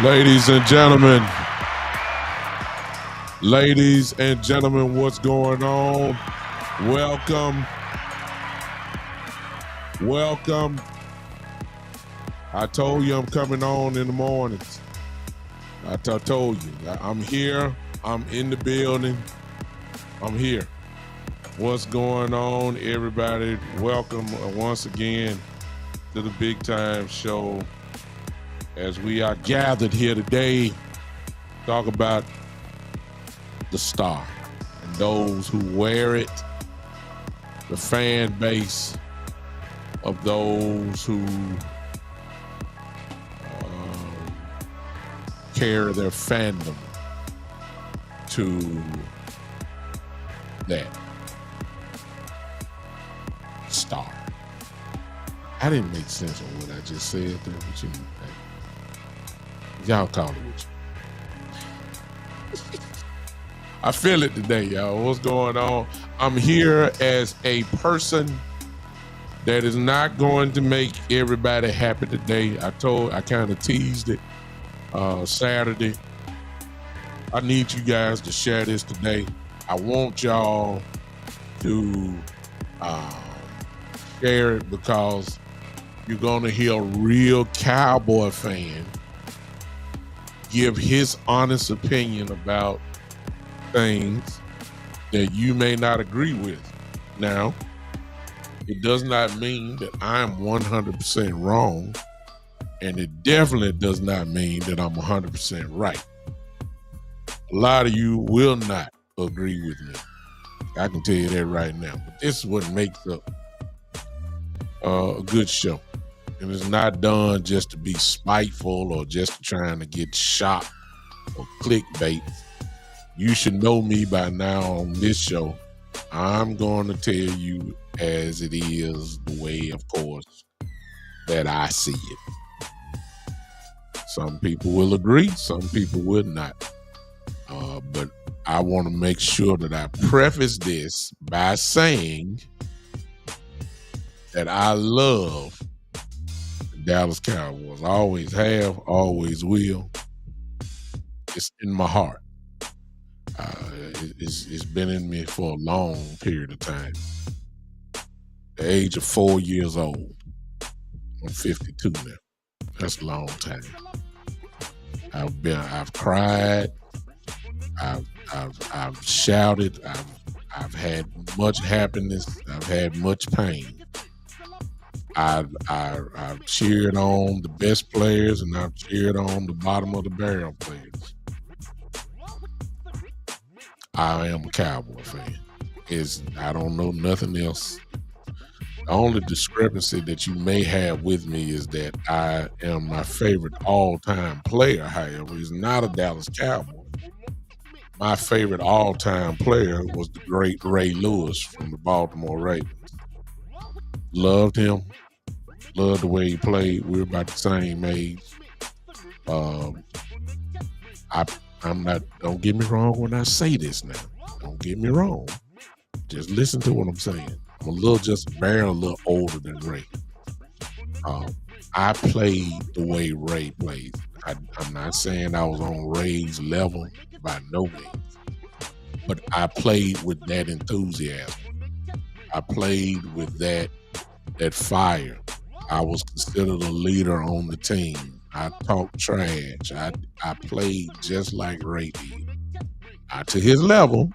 Ladies and gentlemen, what's going on? Welcome. I told you I'm coming on in the mornings. I told you. I'm here. I'm in the building. I'm here. What's going on, everybody? Welcome once again to the Big Time Show. As we are gathered here today, talk about the star and those who wear it, the fan base of those who carry their fandom to that star. I didn't make sense of what I just said there, but y'all call it with you. I feel it today, y'all. What's going on? I'm here as a person that is not going to make everybody happy today. I kind of teased it Saturday. I need you guys to share this today. I want y'all to share it because you're going to hear a real Cowboy fan give his honest opinion about things that you may not agree with. Now, it does not mean that I'm 100% wrong, and it definitely does not mean that I'm 100% right. A lot of you will not agree with me. I can tell you that right now. But this is what makes up a good show. And it's not done just to be spiteful or just trying to get shot or clickbait. You should know me by now on this show. I'm going to tell you as it is, the way, of course, that I see it. Some people will agree, some people will not. But I want to make sure that I preface this by saying that I love Dallas Cowboys. I always have, always will. It's in my heart. It's been in me for a long period of time. The age of 4 years old. I'm 52 now. That's a long time. I've cried. I've shouted. I've had much happiness. I've had much pain. I've cheered on the best players and I've cheered on the bottom of the barrel players. I am a Cowboy fan. I don't know nothing else. The only discrepancy that you may have with me is that I am my favorite all-time player, however, is not a Dallas Cowboy. My favorite all-time player was the great Ray Lewis from the Baltimore Ravens. Loved him. Loved the way he played. We're about the same age. I'm not, don't get me wrong when I say this now. Don't get me wrong. Just listen to what I'm saying. I'm just barely a little older than Ray. I played the way Ray played. I'm not saying I was on Ray's level by no means, but I played with that enthusiasm. I played with that fire. I was considered a leader on the team. I talked trash. I played just like Ray did. Not to his level,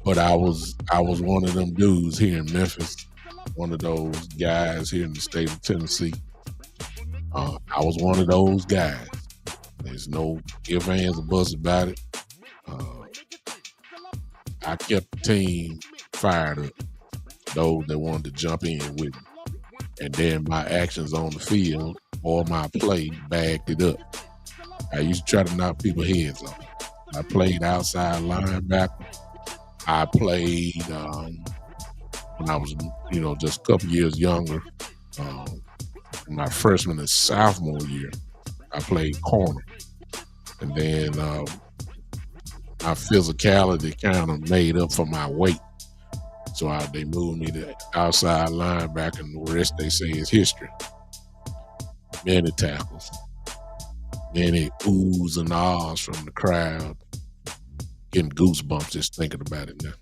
but I was one of them dudes here in Memphis, one of those guys here in the state of Tennessee. I was one of those guys. There's no ifs, ands, or buts about it. I kept the team fired up, those that wanted to jump in with me. And then my actions on the field or my play backed it up. I used to try to knock people's heads off. I played outside linebacker. I played when I was, just a couple years younger. My freshman and sophomore year, I played corner. And then my physicality kind of made up for my weight. So they moved me to outside linebacker, and the rest they say is history. Many tackles. Many oohs and ahs from the crowd. Getting goosebumps just thinking about it now.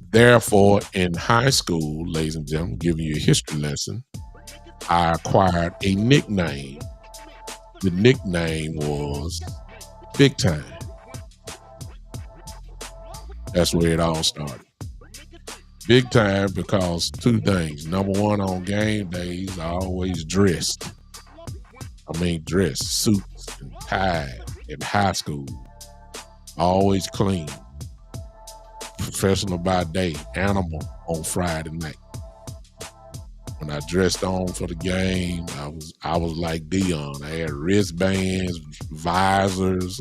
Therefore, in high school, ladies and gentlemen, giving you a history lesson, I acquired a nickname. The nickname was Big Time. That's where it all started. Big Time because two things. Number one, on game days, I always dressed. Dressed, suits and ties in high school. Always clean. Professional by day, animal on Friday night. When I dressed on for the game, I was like Dion. I had wristbands, visors,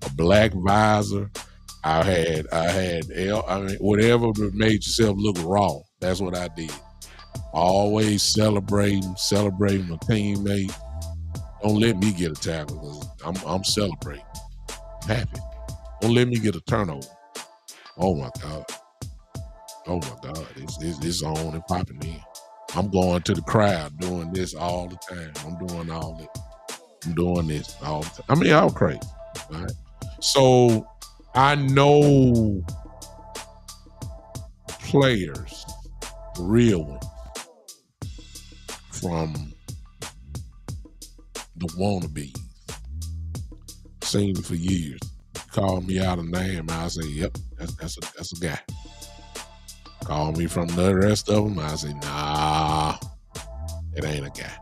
a black visor. I had whatever made yourself look raw. That's what I did. Always celebrating my teammates. Don't let me get a tackle because I'm celebrating. I'm happy. Don't let me get a turnover. Oh my God. It's on and popping in. I'm going to the crowd doing this all the time. I'm doing all it. I'm doing this all the time. I'm crazy. Right? So I know players, real ones, from the wannabes. Seen them for years. Call me out a name, I say, yep, that's a guy. Call me from the rest of them, I say, nah, it ain't a guy.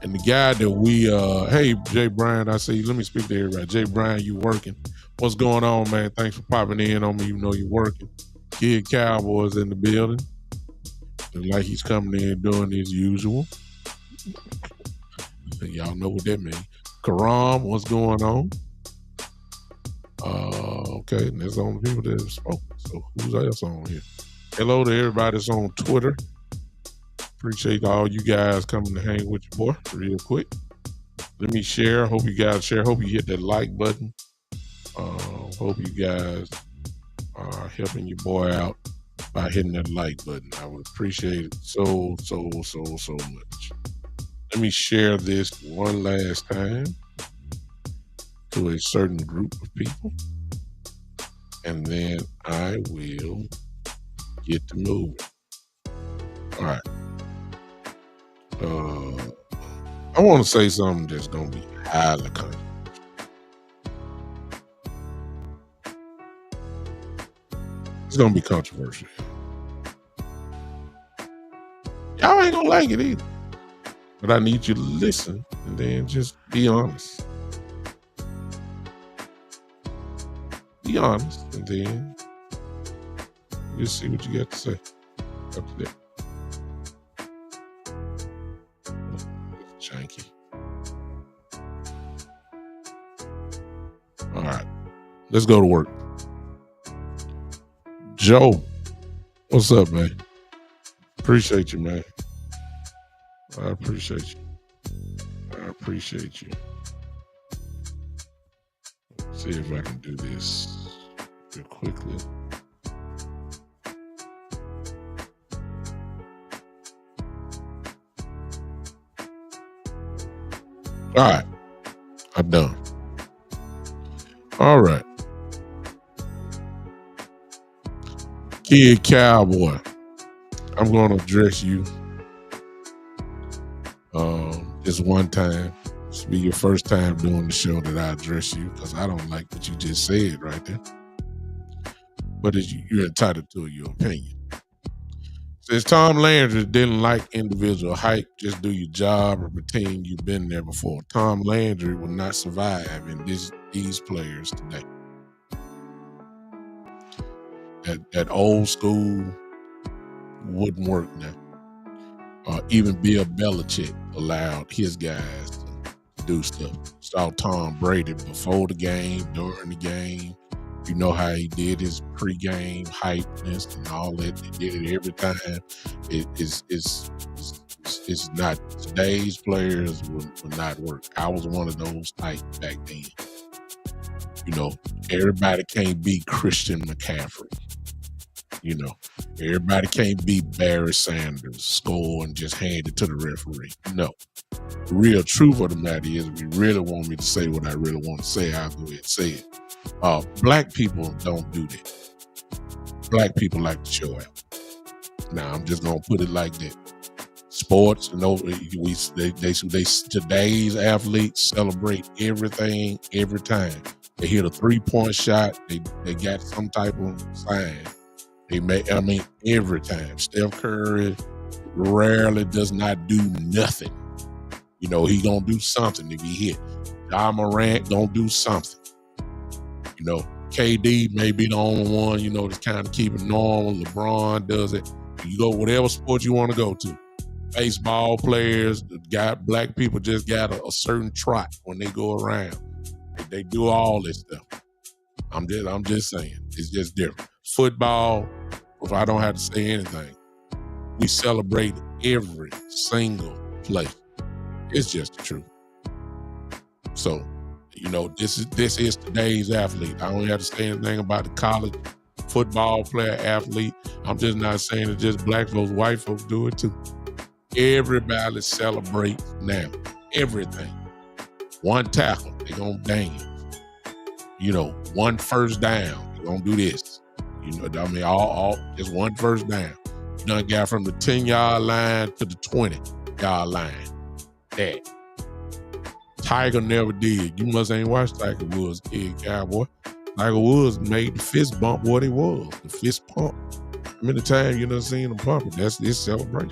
And the guy that we, hey, Jay Bryan, I say, let me speak to everybody. Jay Bryan, you working? What's going on, man? Thanks for popping in on me, even though you're working. Kid Cowboys in the building. Looks like he's coming in doing his usual. Y'all know what that means. Karam, what's going on? Okay, and that's the only people that have spoken. So who's else on here? Hello to everybody that's on Twitter. Appreciate all you guys coming to hang with your boy real quick. Let me share. Hope you guys share. Hope you hit that like button. Hope you guys are helping your boy out by hitting that like button. I would appreciate it so much. Let me share this one last time to a certain group of people, and then I will get to moving. All right. I want to say something that's going to be highly controversial. It's going to be controversial. Y'all ain't going to like it either. But I need you to listen and then just be honest. Be honest and then just see what you got to say. Up to that. Janky. All right. Let's go to work. Joe, what's up, man? Appreciate you, man. I appreciate you. Let's see if I can do this real quickly. All right. I'm done. All right. Kid Cowboy, I'm going to address you this one time. This will be your first time doing the show that I address you because I don't like what you just said right there. But you're entitled to your opinion. Says Tom Landry didn't like individual hype. Just do your job or pretend you've been there before. Tom Landry will not survive in these players today. That old school wouldn't work now. Even Bill Belichick allowed his guys to do stuff. Saw Tom Brady before the game, during the game. You know how he did his pregame hypeness and all that. He did it every time. It's not, today's players will not work. I was one of those type back then. You know, everybody can't be Christian McCaffrey. You know, everybody can't be Barry Sanders, score and just hand it to the referee. No. The real truth of the matter is, if you really want me to say what I really want to say, I'll go ahead and say it. Black people don't do that. Black people like to show out. Now, I'm just gonna put it like that. Sports, today's athletes celebrate everything every time. They hit a 3-point shot, they got some type of sign. Every time. Steph Curry rarely does not do nothing. He gonna do something if he hit. Ja Morant gonna do something. KD may be the only one, that's kind of keep it normal. LeBron does it. You go whatever sport you want to go to. Baseball players, black people just got a certain trot when they go around. They do all this stuff. I'm just saying, it's just different. Football, if I don't have to say anything, we celebrate every single play. It's just the truth. So, this is today's athlete. I don't have to say anything about the college football player athlete. I'm just not saying it's just black folks, white folks do it too. Everybody celebrates now. Everything. One tackle, they gonna dance. One first down, they gonna do this. All just one first down. You done got from the 10-yard line to the 20-yard line. That. Tiger never did. You must ain't watched Tiger Woods, kid cowboy. Tiger Woods made the fist bump what it was. The fist pump. How many times you done seen him pump it? That's his celebration.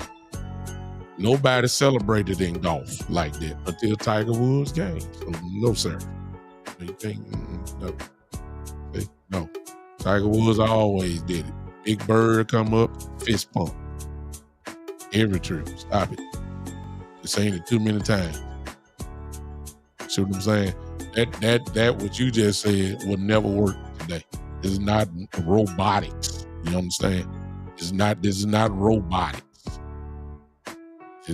Nobody celebrated in golf like that until Tiger Woods game. So no, sir. You think no? No. Tiger Woods always did it. Big bird come up, fist pump. Every trip. Stop it. This ain't it too many times. See what I'm saying? That what you just said would never work today. This is not robotics. You understand? This is not robotics.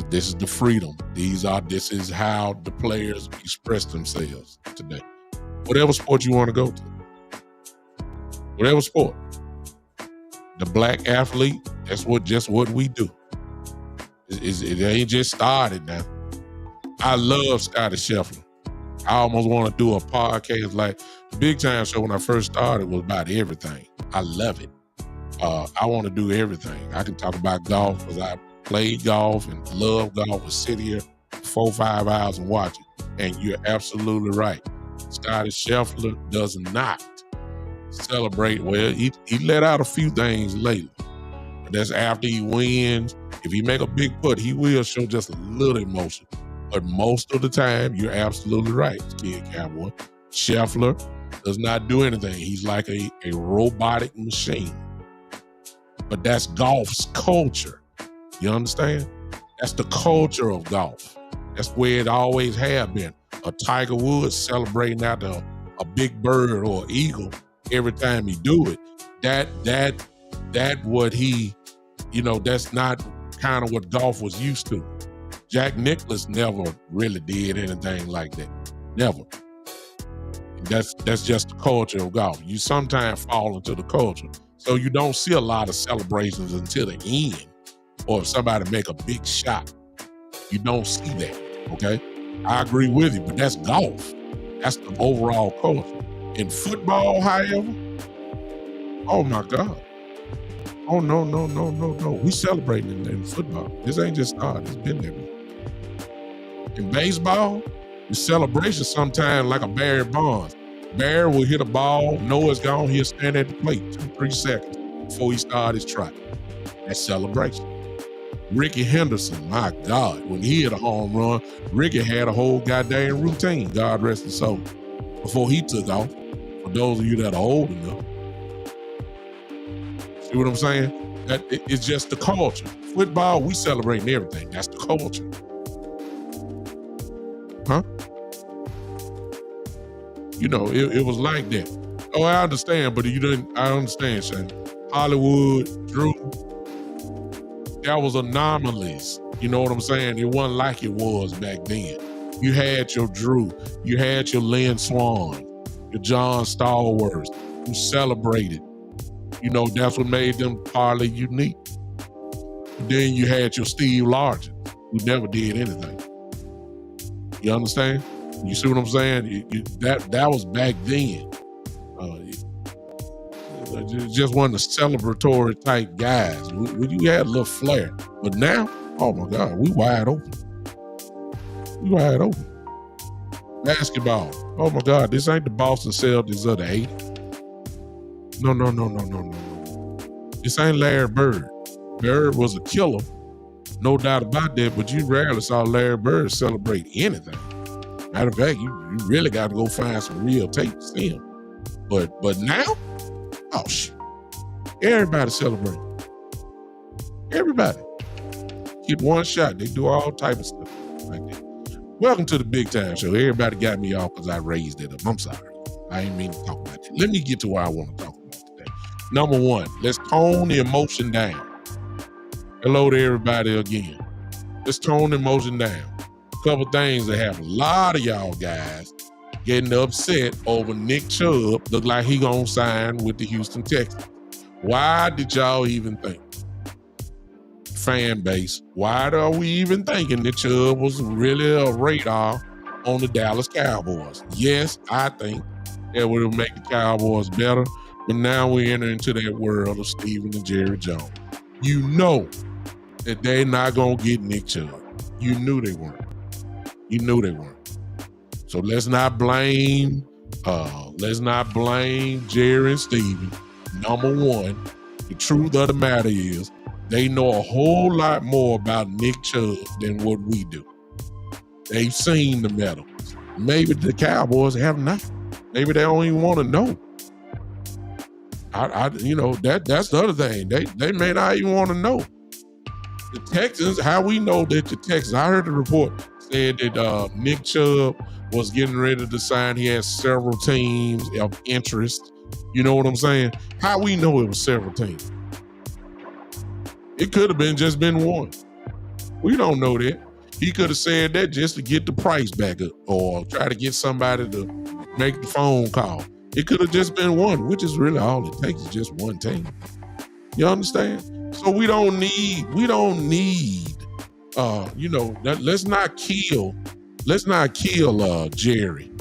This is the freedom. This is how the players express themselves today. Whatever sport you want to go to. Whatever sport. The black athlete, that's just what we do. It ain't just started now. I love Scotty Scheffler. I almost want to do a podcast like the Big Time Show when I first started was about everything. I love it. I want to do everything. I can talk about golf because I played golf and love golf and sit here 4 or 5 hours and watch it. And you're absolutely right. Scotty Scheffler does not celebrate. Well, he let out a few things lately. But that's after he wins. If he make a big putt, he will show just a little emotion. But most of the time, you're absolutely right, kid cowboy. Scheffler does not do anything. He's like a robotic machine. But that's golf's culture. You understand? That's the culture of golf. That's where it always have been. A Tiger Woods celebrating after a big bird or eagle every time he do it. That what he, that's not kind of what golf was used to. Jack Nicklaus never really did anything like that. Never. That's just the culture of golf. You sometimes fall into the culture. So you don't see a lot of celebrations until the end. Or if somebody make a big shot. You don't see that, okay? I agree with you, but that's golf. That's the overall culture. In football, however, oh my God. Oh, no. We celebrating in football. This ain't just started. It's been there. In baseball, the celebration sometimes like a Barry Bonds. Barry will hit a ball, know it's gone, he'll stand at the plate 2-3 seconds before he starts his trot. That's celebration. Ricky Henderson, my God, when he hit a home run, Ricky had a whole goddamn routine, God rest his soul, before he took off. For those of you that are old enough. See what I'm saying? It's just the culture. Football, we celebrating everything. That's the culture. Huh? It was like that. Oh, I understand, but you didn't. I understand, Shane. Hollywood, Drew, that was anomalies. You know what I'm saying? It wasn't like it was back then. You had your Drew, you had your Lynn Swan, your John Stallworth, who celebrated. That's what made them partly unique. Then you had your Steve Largent, who never did anything. You understand? You see what I'm saying? That was back then. Just one of the celebratory type guys. You had a little flair. But now, oh my God, we wide open. We wide open. Basketball. Oh my God, this ain't the Boston Celtics of the 80s. No. This ain't Larry Bird. Bird was a killer, no doubt about that, but you rarely saw Larry Bird celebrate anything. Matter of fact, you really got to go find some real tape to see him. But now, oh shit, everybody celebrate. Everybody. Get one shot. They do all type of stuff like that. Welcome to the Big Time Show. Everybody got me off because I raised it up. I'm sorry. I ain't mean to talk about that. Let me get to what I want to talk about today. Number one, let's tone the emotion down. Hello to everybody again. Let's tone the emotion down. A couple things that have a lot of y'all guys getting upset over Nick Chubb. Look like he gonna sign with the Houston Texans. Why did y'all even think? Fan base, why are we even thinking that Chubb was really a radar on the Dallas Cowboys? Yes, I think that would make the Cowboys better, but now we enter into that world of Steven and Jerry Jones. You know that they're not gonna get Nick Chubb. You knew they weren't. So let's not blame Jerry and Steven. Number one, the truth of the matter is they know a whole lot more about Nick Chubb than what we do. They've seen the medicals. Maybe the Cowboys have not. Maybe they don't even want to know. That's the other thing. They may not even want to know. The Texans, how we know that the Texans, I heard the report said that Nick Chubb was getting ready to sign. He has several teams of interest. You know what I'm saying? How we know it was several teams? It could have just been one. We don't know that. He could have said that just to get the price back up or try to get somebody to make the phone call. It could have just been one, which is really all it takes is just one team. You understand? So we don't need, let's not kill Jerry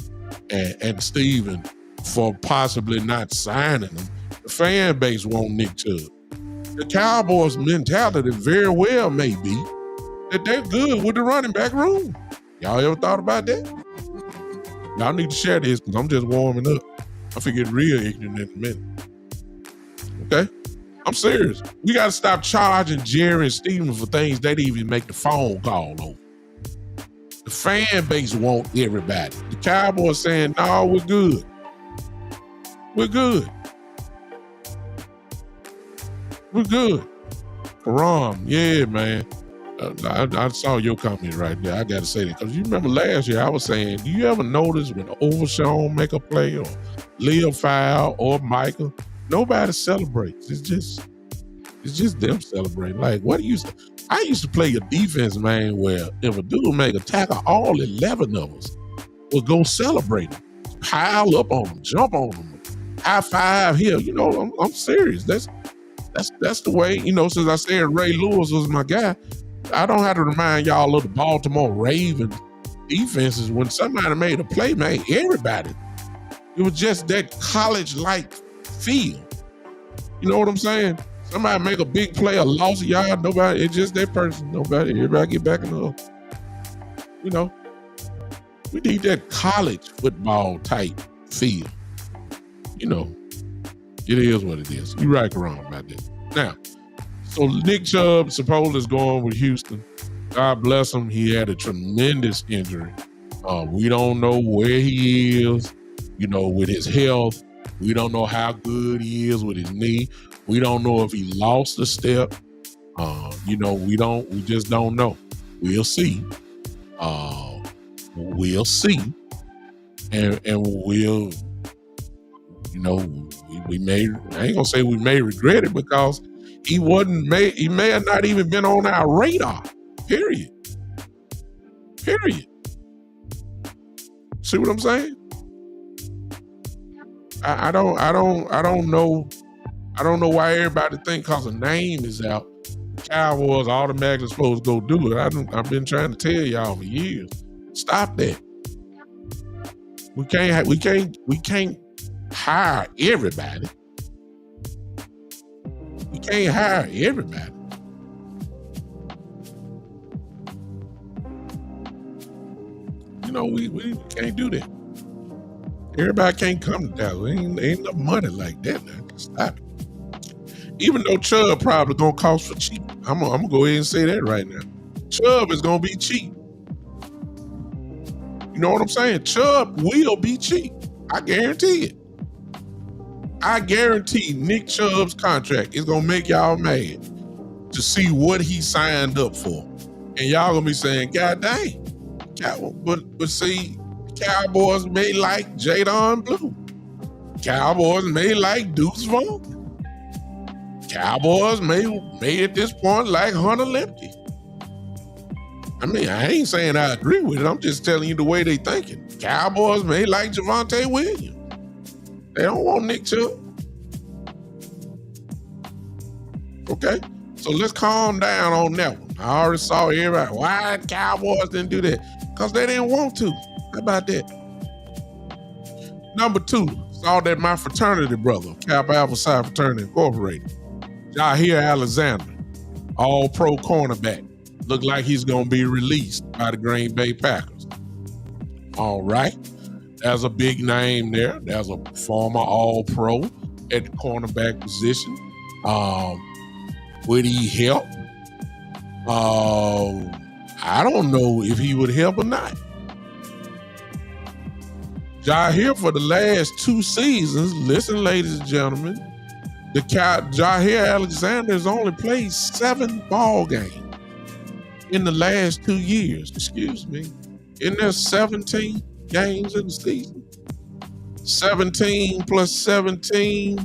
and Steven for possibly not signing them. The fan base want Nick Chubb. The Cowboys' mentality very well may be that they're good with the running back room. Y'all ever thought about that? Y'all need to share this because I'm just warming up. I forget real ignorant in a minute. Okay? I'm serious. We got to stop charging Jerry and Steven for things they didn't even make the phone call over. The fan base want everybody. The Cowboys saying, no, we're good. We're good. We're good. Karam, yeah, man. I saw your comment right there. I got to say that because you remember last year I was saying, do you ever notice when Overshawn make a play or Leo Fowl or Micah, nobody celebrates. It's just them celebrating. Like I used to play a defense, man, where if a dude make a tackle, all 11 of us would go celebrate him, pile up on him, jump on him, high five here. You know, I'm serious. That's the way, since I said Ray Lewis was my guy, I don't have to remind y'all of the Baltimore Ravens defenses. When somebody made a play, man, everybody. It was just that college-like feel. You know what I'm saying? Somebody make a big play, a loss of yard, nobody, it's just that person. Everybody get back in the hook. We need that college football type feel. It is what it is. You're right, wrong about that. Now, so Nick Chubb supposedly is going with Houston. God bless him. He had a tremendous injury. We don't know where he is, with his health. We don't know how good he is with his knee. We don't know if he lost a step. We just don't know. We'll see. We'll see. And we'll, we may, I ain't gonna say we may regret it because he may have not even been on our radar. Period. See what I'm saying? I don't know why everybody think because a name is out, the Cowboys automatically supposed to go do it. I've been trying to tell y'all for years. Stop that. We can't hire everybody. We can't hire everybody. You know, we can't do that. Everybody can't come to Dallas. Ain't no money like that now. Stop it. Even though Chubb probably gonna cost for cheap. I'm gonna go ahead and say that right now. Chubb is gonna be cheap. You know what I'm saying? Chubb will be cheap. I guarantee it. I guarantee Nick Chubb's contract is gonna make y'all mad to see what he signed up for. And y'all gonna be saying, God dang. But see, Cowboys may like Jadon Blue. Cowboys may like Deuce Vaughn. Cowboys may at this point like Hunter Lemke. I mean, I ain't saying I agree with it. I'm just telling you the way they thinking. Cowboys may like Javonte Williams. They don't want Nick Chubb. Okay? So let's calm down on that one. I already saw everybody. Why the Cowboys didn't do that? Because they didn't want to. How about that? Number 2, saw that my fraternity brother, Kappa Alpha Psi Fraternity Incorporated, Jair Alexander, all-pro cornerback, looked like he's going to be released by the Green Bay Packers. All right. There's a big name there. There's a former all-pro at the cornerback position. Would he help? I don't know if he would help or not. Jair, for the last 2 seasons, listen, ladies and gentlemen, Jair Alexander has only played 7 ball games in the last 2 years. Excuse me. Isn't there 17 games in the season? 17 plus 17,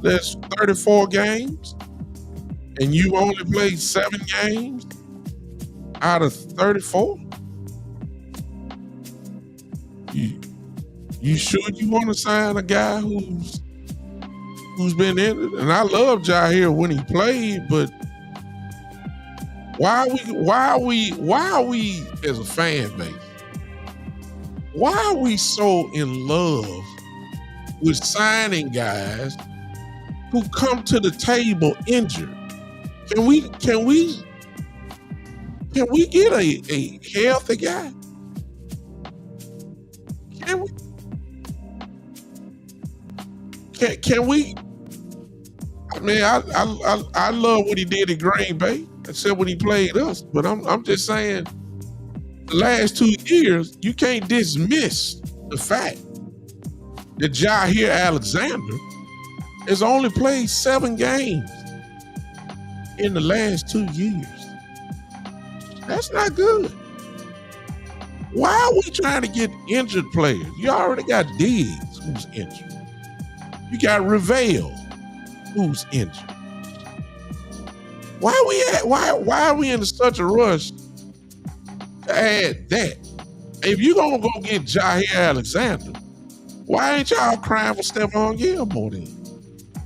that's 34 games. And you only played 7 games out of 34? You sure you want to sign a guy who's been in it? And I love Jair when he played, but why are we as a fan base? Why are we so in love with signing guys who come to the table injured? Can we get a healthy guy? Can we? Can we? I mean, I love what he did at Green Bay, except when he played us. But I'm just saying, the last 2 years, you can't dismiss the fact that Jair Alexander has only played 7 games in the last 2 years. That's not good. Why are we trying to get injured players? You already got Diggs, who's injured. You got Revelle, who's injured. Why are we in such a rush to add that? If you're gonna go get Jair Alexander, why ain't y'all crying for Stephon Gilmore then?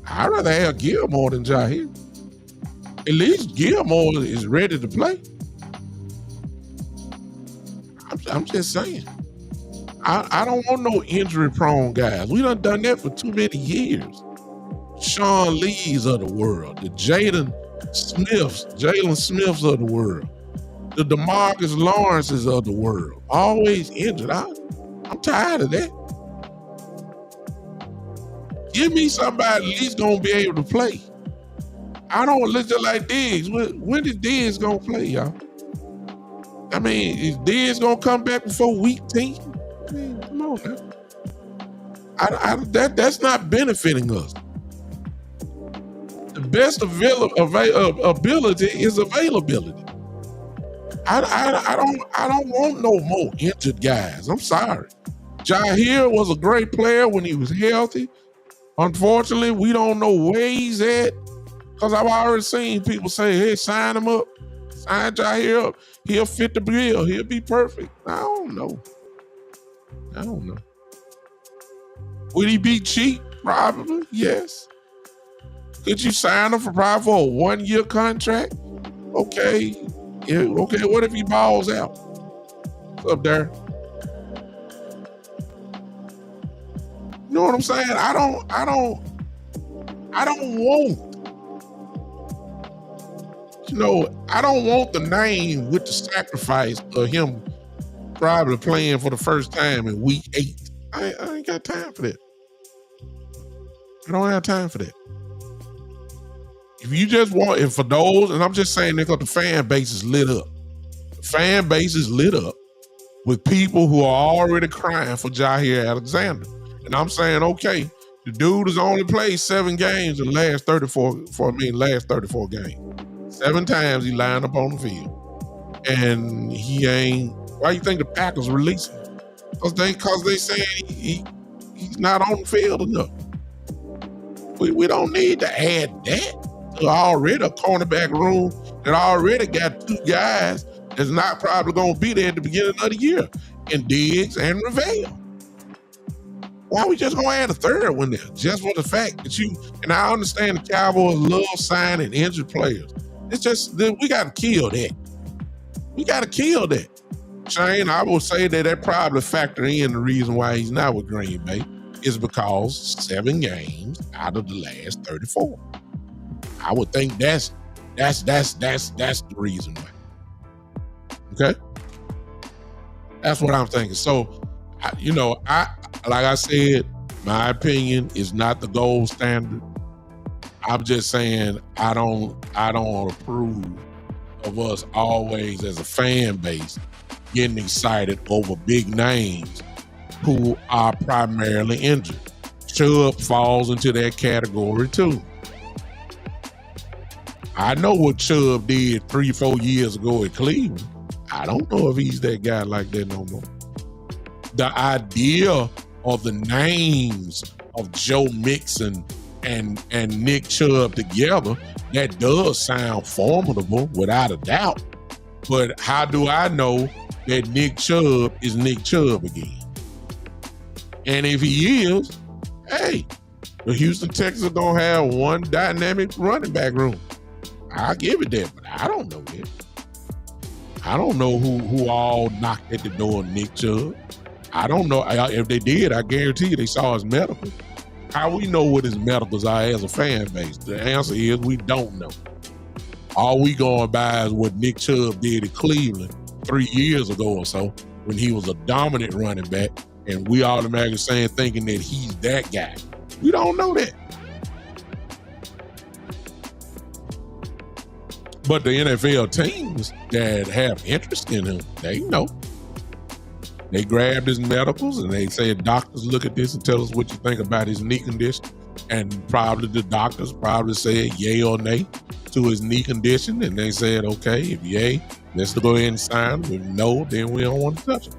I'd rather have Gilmore than Jair. At least Gilmore is ready to play. I'm just saying. I don't want no injury-prone guys. We done that for too many years. Sean Lees of the world, the Jalen Smiths of the world, the DeMarcus Lawrences of the world, always injured. I'm tired of that. Give me somebody at least gonna be able to play. I don't listen like Diggs. When is Diggs gonna play, y'all? I mean, is Diggs gonna come back before week 10? I mean, come on now. That's not benefiting us. The best ability is availability. I don't want no more injured guys. I'm sorry. Jair was a great player when he was healthy. Unfortunately, we don't know where he's at, because I've already seen people say, hey, sign him up. Sign Jair up. He'll fit the bill. He'll be perfect. I don't know. Would he be cheap? Probably, yes. Could you sign him for a 1-year contract? Okay. Yeah, okay, what if he balls out? up there. You know what I'm saying? I don't want, I don't want the name with the sacrifice of him probably playing for the first time in week 8. I ain't got time for that. I don't have time for that. If you just want, and for those, and I'm just saying that because the fan base is lit up. The fan base is lit up with people who are already crying for Jair Alexander. And I'm saying, okay, the dude has only played 7 games in the last 34 games. 7 times he lined up on the field. And he ain't, why you think the Packers releasing him? Because they saying he's not on the field enough. We don't need to add that to already a cornerback room that already got 2 guys that's not probably going to be there at the beginning of the year, in Diggs and Revelle. Why we just going to add a 3rd one there? Just for the fact that and I understand the Cowboys love signing injured players. It's just that we got to kill that. We got to kill that. Shane, I will say that probably factor in the reason why he's not with Green Bay is because 7 games out of the last 34. I would think that's the reason why. Okay? That's what I'm thinking. So, like I said, my opinion is not the gold standard. I'm just saying I don't approve of us always as a fan base getting excited over big names who are primarily injured. Chubb falls into that category too. I know what Chubb did 3-4 years ago at Cleveland. I don't know if he's that guy like that no more. The idea of the names of Joe Mixon and Nick Chubb together, that does sound formidable without a doubt. But how do I know that Nick Chubb is Nick Chubb again? And if he is, hey, the Houston Texans are going to have one dynamic running back room. I'll give it that, but I don't know that. I don't know who all knocked at the door of Nick Chubb. I don't know. If they did, I guarantee you they saw his medical. How we know what his medicals are as a fan base? The answer is we don't know. All we going by is what Nick Chubb did at Cleveland 3 years ago or so when he was a dominant running back, and we automatically thinking that he's that guy. We don't know that. But the NFL teams that have interest in him, they know. They grabbed his medicals and they said, doctors, look at this and tell us what you think about his knee condition. And probably the doctors said yay or nay to his knee condition. And they said, okay, if yay, let's go ahead and sign him. If no, then we don't want to touch him.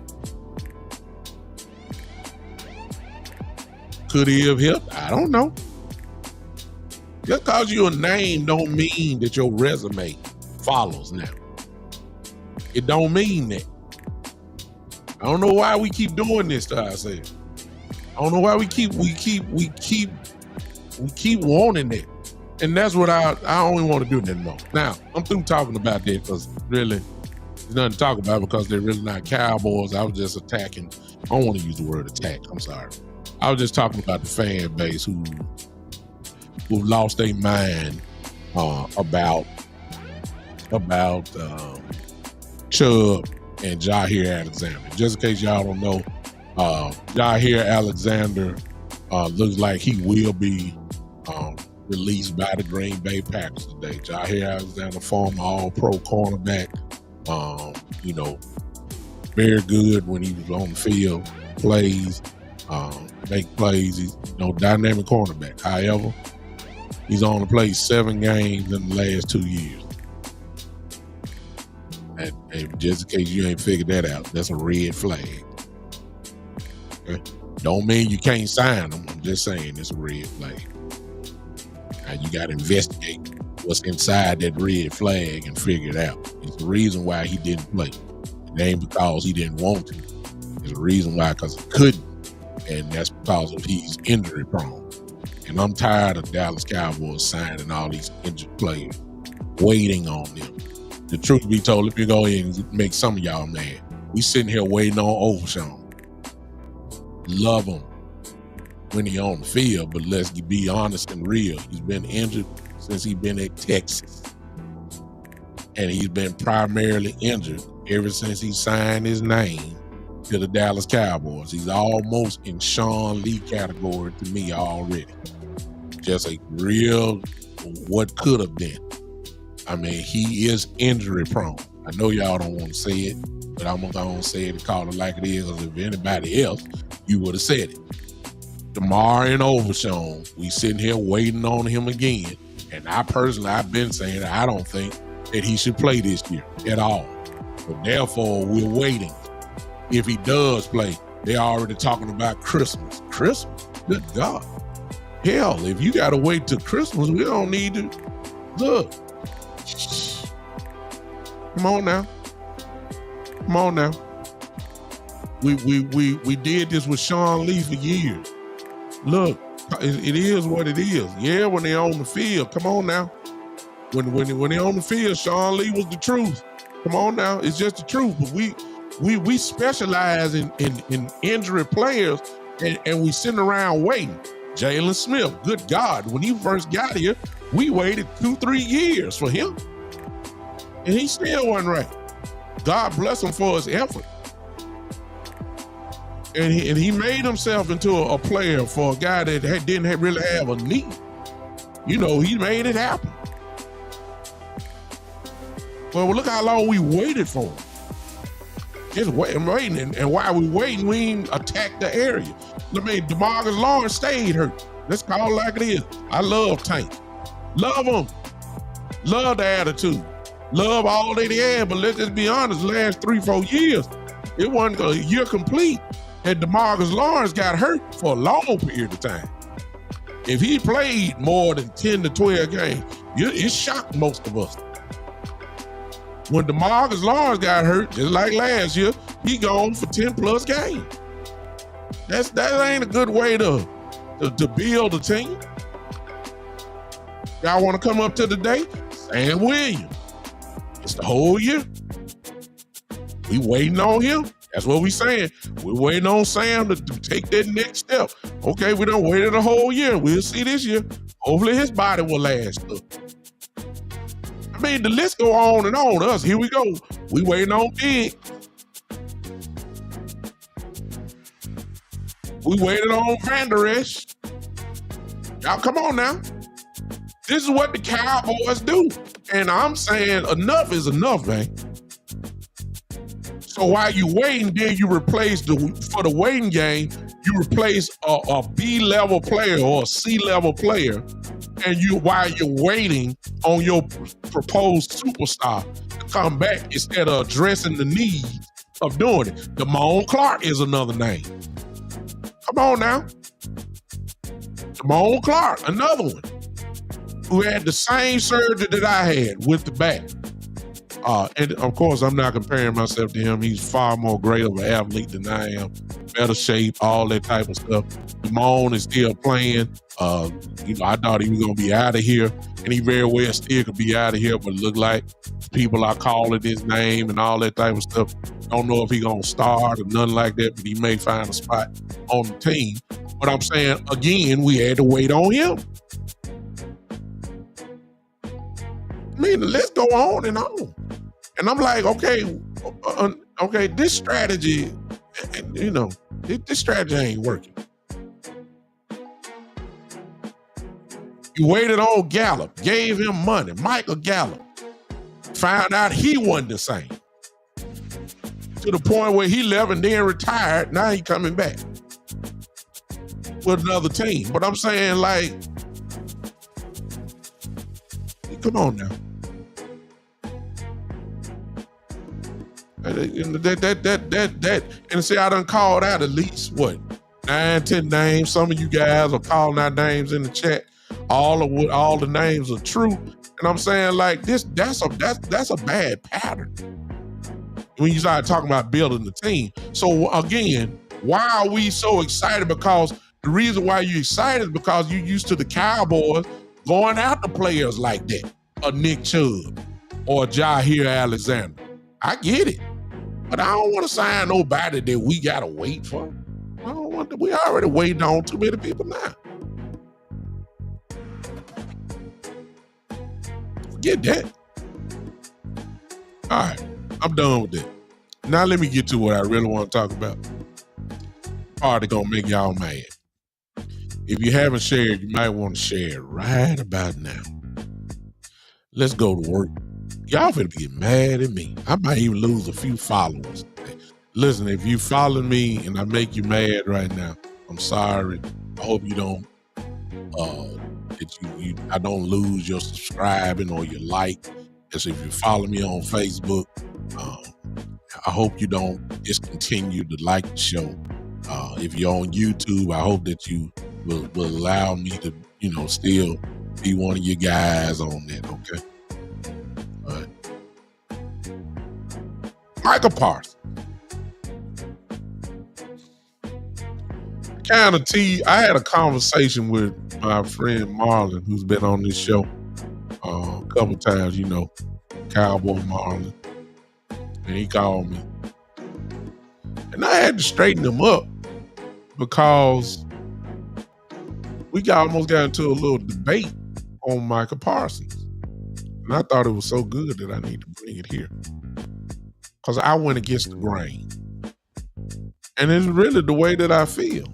Could he have helped? I don't know. Just because you're a name don't mean that your resume follows now. It don't mean that. I don't know why we keep doing this to ourselves. I don't know why we keep wanting it. And that's what I only want to do that more. Now, I'm through talking about that because really there's nothing to talk about because they're really not Cowboys. I was just attacking. I don't want to use the word attack. I'm sorry. I was just talking about the fan base who lost their mind about Chubb and Jair Alexander. Just in case y'all don't know, Jair Alexander looks like he will be released by the Green Bay Packers today. Jair Alexander, former All-Pro cornerback, very good when he was on the field, plays, make plays. He's dynamic cornerback. However, he's only played 7 games in the last 2 years. And just in case you ain't figured that out, that's a red flag. Okay? Don't mean you can't sign them. I'm just saying it's a red flag. Now you got to investigate what's inside that red flag and figure it out. It's the reason why he didn't play. It ain't because he didn't want to. It's the reason why, because he couldn't. And that's because of he's injury prone. And I'm tired of Dallas Cowboys signing all these injured players, waiting on them. The truth be told, let me go ahead and make some of y'all mad. We sitting here waiting on Overshawn. Love him when he on the field, but let's be honest and real. He's been injured since he's been at Texas. And he's been primarily injured ever since he signed his name to the Dallas Cowboys. He's almost in Sean Lee category to me already. Just a real what could have been. I mean, he is injury prone. I know y'all don't want to say it, but I'm going to say it and call it like it is, because if anybody else, you would have said it. DeMar and Overshawn, we sitting here waiting on him again. And I've been saying that I don't think that he should play this year at all. So therefore, we're waiting. If he does play, they're already talking about Christmas. Christmas? Good God. Hell, if you got to wait till Christmas, we don't need to. Look. Come on now. Come on now. We did this with Sean Lee for years. Look, it is what it is. Yeah, when they're on the field, come on now. When they're on the field, Sean Lee was the truth. Come on now, it's just the truth. But we specialize in injury players, and we sitting around waiting. Jalen Smith, good God, when he first got here, we waited 2-3 years for him. And he still wasn't right. God bless him for his effort. And he made himself into a player for a guy that didn't really have a need. You know, he made it happen. Well, look how long we waited for him. Just waiting. And while we waiting, we ain't attack the area. I mean, DeMarcus Lawrence stayed hurt. Let's call it like it is. I love Tank. Love him. Love the attitude. Love all that he had, but let's just be honest, last 3-4 years, it wasn't a year complete that DeMarcus Lawrence got hurt for a long period of time. If he played more than 10 to 12 games, it shocked most of us. When DeMarcus Lawrence got hurt, just like last year, he gone for 10 plus games. That ain't a good way to build a team. Y'all want to come up to the day? Sam Williams. It's the whole year. We waiting on him. That's what we saying. We're waiting on Sam to take that next step. Okay, we done waited a whole year. We'll see this year. Hopefully his body will last. I mean, the list go on and on. Us, here we go. We waiting on Diggs. We waited on Van Der Esch. Y'all come on now. This is what the Cowboys do. And I'm saying enough is enough, man. So while you waiting, then you replace for the waiting game, you replace a B-level player or a C-level player. And while you're waiting on your proposed superstar to come back instead of addressing the needs of doing it. Damone Clark is another name. Come on now. Damone Clark, another one, who had the same surgery that I had with the back. And of course, I'm not comparing myself to him. He's far more great of an athlete than I am. Better shape, all that type of stuff. Damone is still playing. I thought he was going to be out of here, and he very well still could be out of here, but it looked like people are calling his name and all that type of stuff. Don't know if he's going to start or nothing like that, but he may find a spot on the team. But I'm saying, again, we had to wait on him. I mean, the list go on and on. And I'm like, okay, this strategy, this strategy ain't working. You waited on Gallup, gave him money. Michael Gallup found out he wasn't the same. To the point where he left and then retired. Now he coming back with another team. But I'm saying, like, come on now. And see, I done called out at least 9-10 names. Some of you guys are calling out names in the chat. All the names are true. And I'm saying, like, that's a bad pattern when you start talking about building the team. So again, why are we so excited? Because the reason why you're excited is because you're used to the Cowboys going after players like that, a Nick Chubb or a Jair Alexander. I get it. But I don't want to sign nobody that we gotta wait for. I don't want to, we already waiting on too many people now. Forget that. All right, I'm done with that. Now let me get to what I really want to talk about. Party gonna make y'all mad. If you haven't shared, you might want to share right about now. Let's go to work. Y'all finna get mad at me. I might even lose a few followers today. Listen, if you follow me and I make you mad right now, I'm sorry. I hope you don't I don't lose your subscribing or your like. As if you follow me on Facebook, I hope you don't discontinue to like the show. If you're on YouTube, I hope that you will allow me to, still be one of you guys on that, okay? All right. Micah Parsons. I had a conversation with my friend Marlon, who's been on this show a couple times, Cowboy Marlon. And he called me. And I had to straighten him up because we almost got into a little debate on Micah Parsons. And I thought it was so good that I need to bring it here. Because I went against the grain. And it's really the way that I feel.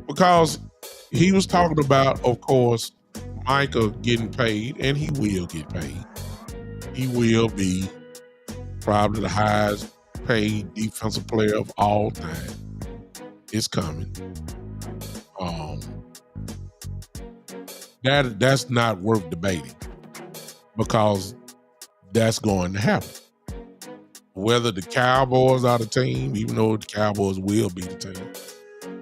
Because he was talking about, of course, Micah getting paid, and he will get paid. He will be probably the highest paid defensive player of all time. It's coming. That's not worth debating because that's going to happen. Whether the Cowboys are the team, even though the Cowboys will be the team,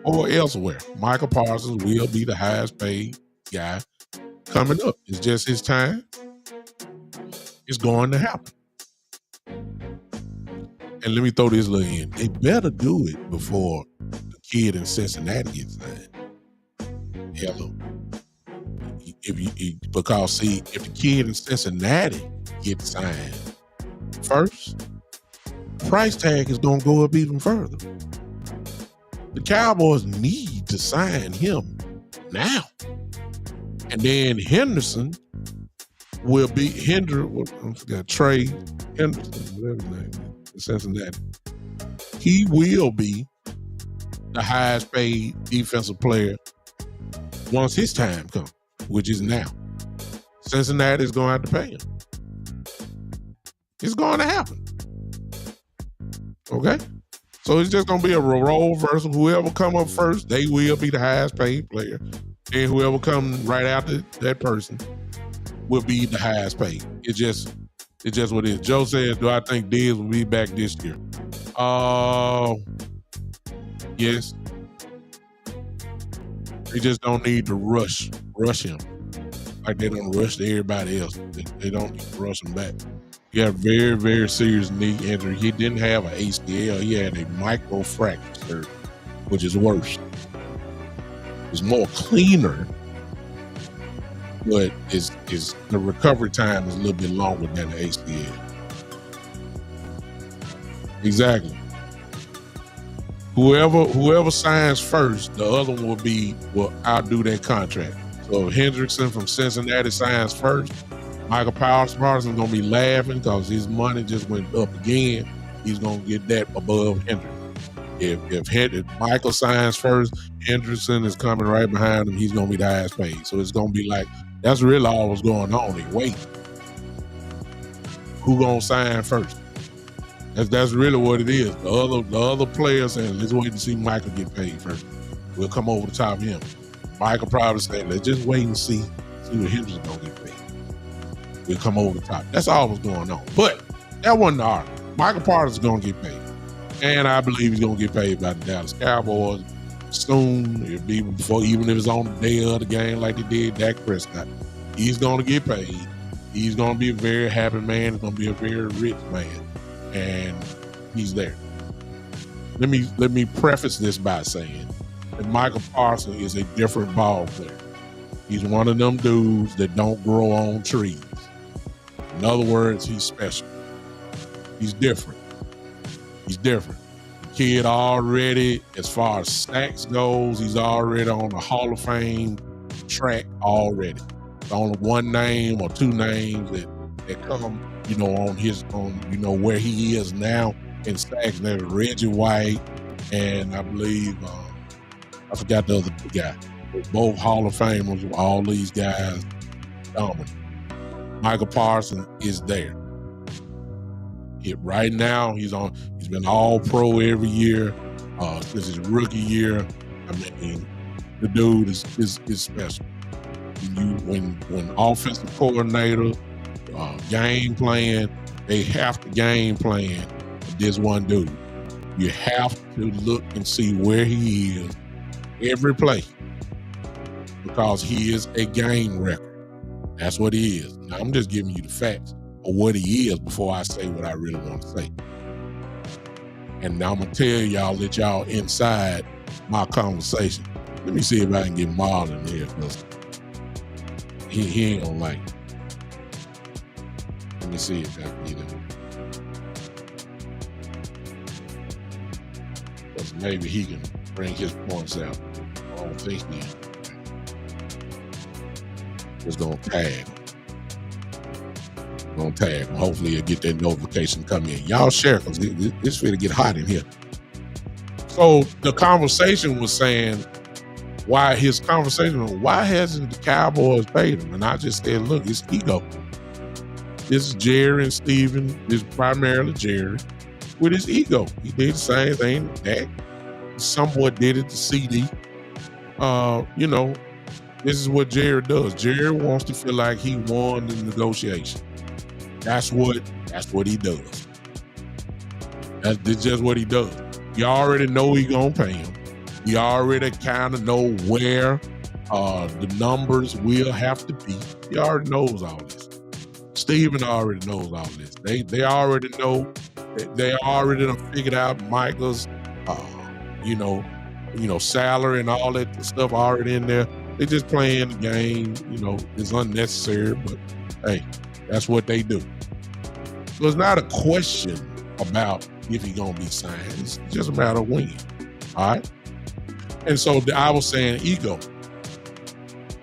or elsewhere, Micah Parsons will be the highest paid guy coming up. It's just his time. It's going to happen. And let me throw this little in. They better do it before the kid in Cincinnati gets signed. Hello. Because if the kid in Cincinnati gets signed first, the price tag is going to go up even further. The Cowboys need to sign him now. And then Henderson will be Trey Henderson, whatever his name is, Cincinnati. He will be the highest paid defensive player once his time comes, which is now. Cincinnati is going to have to pay him. It's going to happen. Okay? So it's just going to be a role reversal. Whoever come up first, they will be the highest paid player. And whoever comes right after that person will be the highest paid. It's just what it is. Joe says, do I think Diggs will be back this year? Yes. They just don't need to rush him like they don't rush to everybody else. They don't need to rush him back. He had a very, very serious knee injury. He didn't have an ACL. He had a microfracture, which is worse. It's more cleaner, but the recovery time is a little bit longer than the ACL. Exactly. Whoever signs first, the other one will outdo that contract. So if Hendrickson from Cincinnati signs first, Micah Parsons is going to be laughing because his money just went up again. He's going to get that above Hendrickson. If Michael signs first, Hendrickson is coming right behind him. He's going to be the highest paid. So it's going to be like, that's really all what's going on. They wait. Who going to sign first? That's really what it is. The other players saying, let's wait and see Michael get paid first. We'll come over the top of him. Michael probably saying, let's just wait and see what Hendrickson's going to get paid. We'll come over the top. That's all what's going on. But that wasn't the argument. Micah Parsons is going to get paid. And I believe he's going to get paid by the Dallas Cowboys soon. It'll be before, even if it's on the day of the game like they did Dak Prescott. He's going to get paid. He's going to be a very happy man. He's going to be a very rich man. And he's there. Let me preface this by saying that Micah Parsons is a different ball player. He's one of them dudes that don't grow on trees. In other words, he's special. He's different. He's different. The kid already, as far as sacks goes, he's already on the Hall of Fame track already. It's only one name or two names that come, on where he is now in sacks. There's Reggie White, and I believe I forgot the other guy. Both Hall of Famers. All these guys dominant. Micah Parsons is there. Right now, he's been all pro every year since his rookie year. I mean, the dude is special. When offensive coordinator game plan, they have to game plan for this one dude. You have to look and see where he is every play, because he is a game record. That's what he is. Now, I'm just giving you the facts of what he is before I say what I really want to say. And now I'm going to tell y'all, let y'all inside my conversation. Let me see if I can get Marlon here, because he ain't going to like it. Let me see if I can get him. Because maybe he can bring his points out. I don't think he is. Just going to tag. Hopefully he'll get that notification come in. Y'all share, because it's going to get hot in here. So the conversation was saying, why hasn't the Cowboys paid him? And I just said, look, it's ego. This is Jerry and Steven. This is primarily Jerry with his ego. He did the same thing to Dak. He somewhat did it to CD. This is what Jerry does. Jerry wants to feel like he won the negotiation. That's what he does. That's just what he does. You already know he's gonna pay him. You already kind of know where the numbers will have to be. He already knows all this. Steven already knows all this. They already know. They already done figured out Micah's, salary and all that stuff already in there. They just playing the game. It's unnecessary, but hey, that's what they do. So it's not a question about if he's gonna be signed. It's just a matter of when. All right. And so I was saying ego,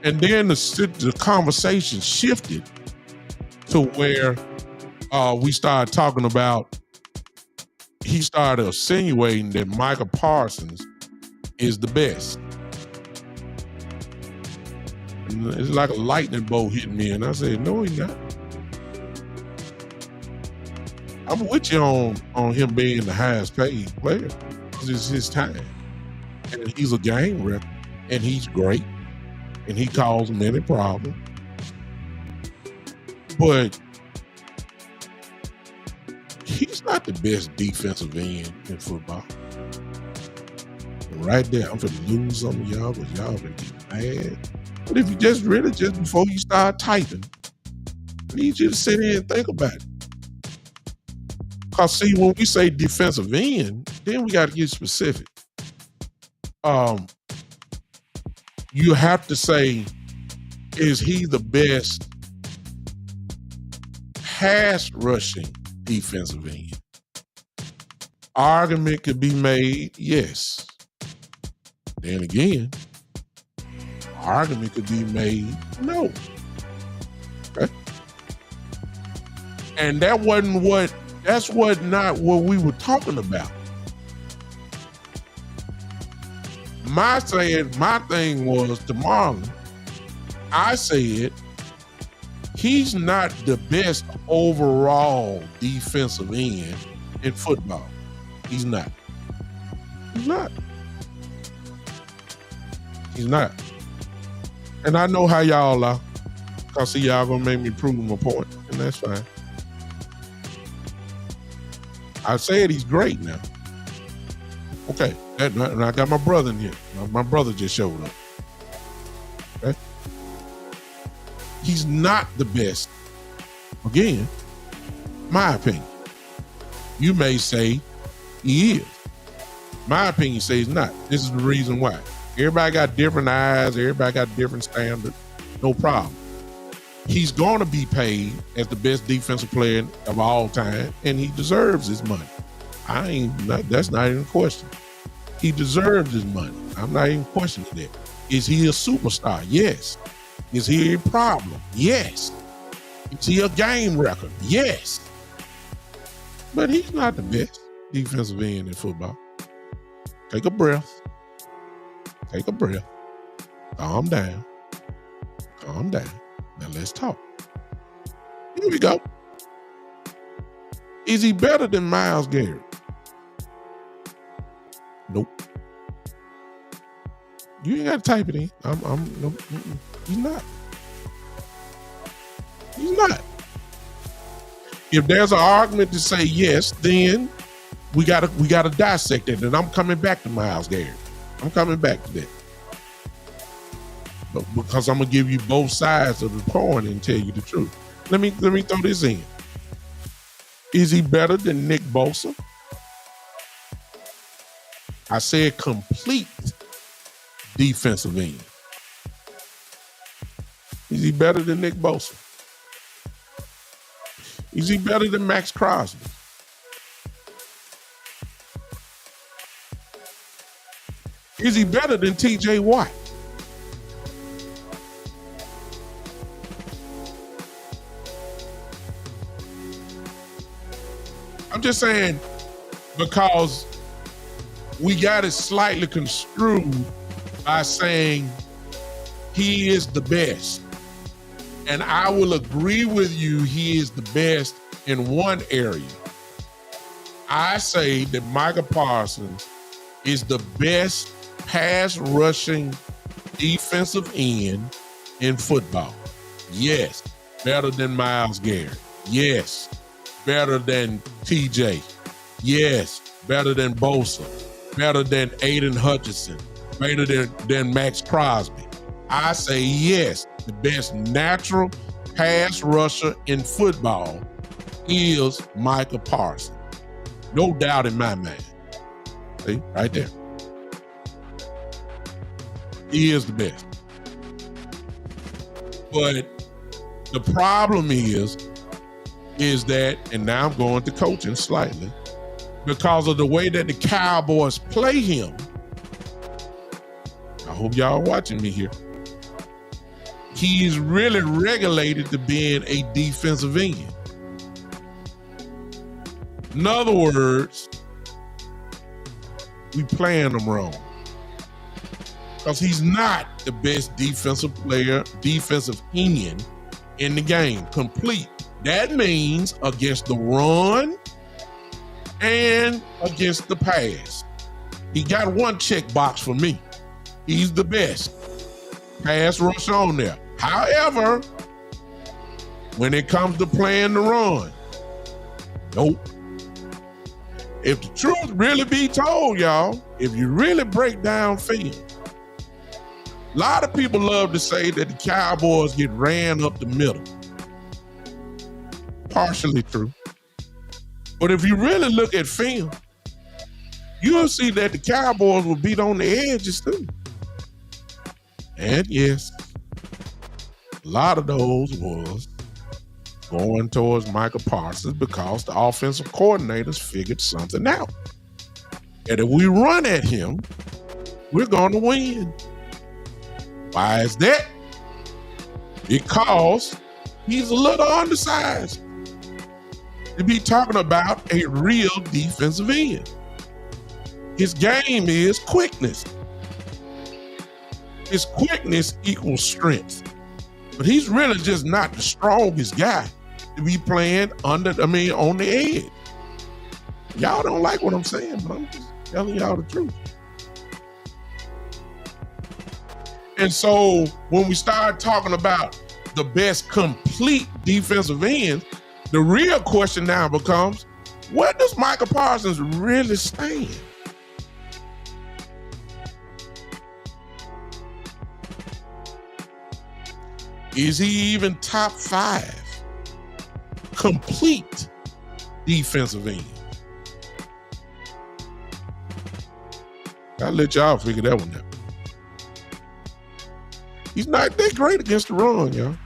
and then the conversation shifted to where we started talking about. He started insinuating that Micah Parsons is the best. And it's like a lightning bolt hitting me, and I said, "No, he's not." I'm with you on him being the highest paid player. It's his time. And he's a game rep, and he's great, and he caused many problems. But he's not the best defensive end in football. And right there, I'm going to lose some of y'all, because y'all going to get mad. But if you just before you start typing, I need you to sit here and think about it. Because see, when we say defensive end, then we got to get specific. You have to say, is he the best pass rushing defensive end? Argument could be made, yes. Then again, argument could be made, no. Okay? And that's not what we were talking about. My thing was to Marlon, I said, he's not the best overall defensive end in football. He's not. He's not. He's not. And I know how y'all are, because see, y'all gonna make me prove my point, and that's fine. I said he's great now. Okay, and I got my brother in here. My brother just showed up. Okay, he's not the best. Again, my opinion. You may say he is. My opinion says he's not. This is the reason why. Everybody got different eyes. Everybody got different standards. No problem. He's going to be paid as the best defensive player of all time, and he deserves his money. That's not even a question. He deserves his money. I'm not even questioning that. Is he a superstar? Yes. Is he a problem? Yes. Is he a game record? Yes. But he's not the best defensive end in football. Take a breath. Take a breath. Calm down. Calm down. Now let's talk. Here we go. Is he better than Myles Garrett? Nope. You ain't got to type it in. Nope. He's not. He's not. If there's an argument to say yes, then we gotta dissect it. And I'm coming back to Myles Garrett. I'm coming back to that. But because I'm gonna give you both sides of the coin and tell you the truth. Let me throw this in. Is he better than Nick Bosa? I said complete defensive end. Is he better than Nick Bosa? Is he better than Max Crosby? Is he better than TJ Watt? I'm just saying, because we got it slightly construed by saying he is the best. And I will agree with you, he is the best in one area. I say that Micah Parsons is the best pass rushing defensive end in football. Yes, better than Myles Garrett. Yes, better than TJ. Yes, better than Bosa. Better than Aiden Hutchinson. Better than Max Crosby. I say yes, the best natural pass rusher in football is Micah Parsons. No doubt in my mind. See, right there. He is the best. But the problem is that, and now I'm going to coaching slightly, because of the way that the Cowboys play him. I hope y'all are watching me here. He's really regulated to being a defensive end. In other words, we playing him wrong. Because he's not the best defensive player, defensive end in the game. Complete. That means against the run and against the pass. He got one checkbox for me. He's the best pass rush on there. However, when it comes to playing the run, nope. If the truth really be told, y'all, if you really break down film, a lot of people love to say that the Cowboys get ran up the middle. Partially true. But if you really look at film, you'll see that the Cowboys will beat on the edges too. And yes, a lot of those was going towards Micah Parsons because the offensive coordinators figured something out. And if we run at him, we're going to win. Why is that? Because he's a little undersized to be talking about a real defensive end. His game is quickness. His quickness equals strength. But he's really just not the strongest guy to be playing on the edge. Y'all don't like what I'm saying, but I'm just telling y'all the truth. And so when we start talking about the best complete defensive end, the real question now becomes, where does Micah Parsons really stand? Is he even top 5 complete defensive end? I'll let y'all figure that one out. He's not that great against the run, y'all.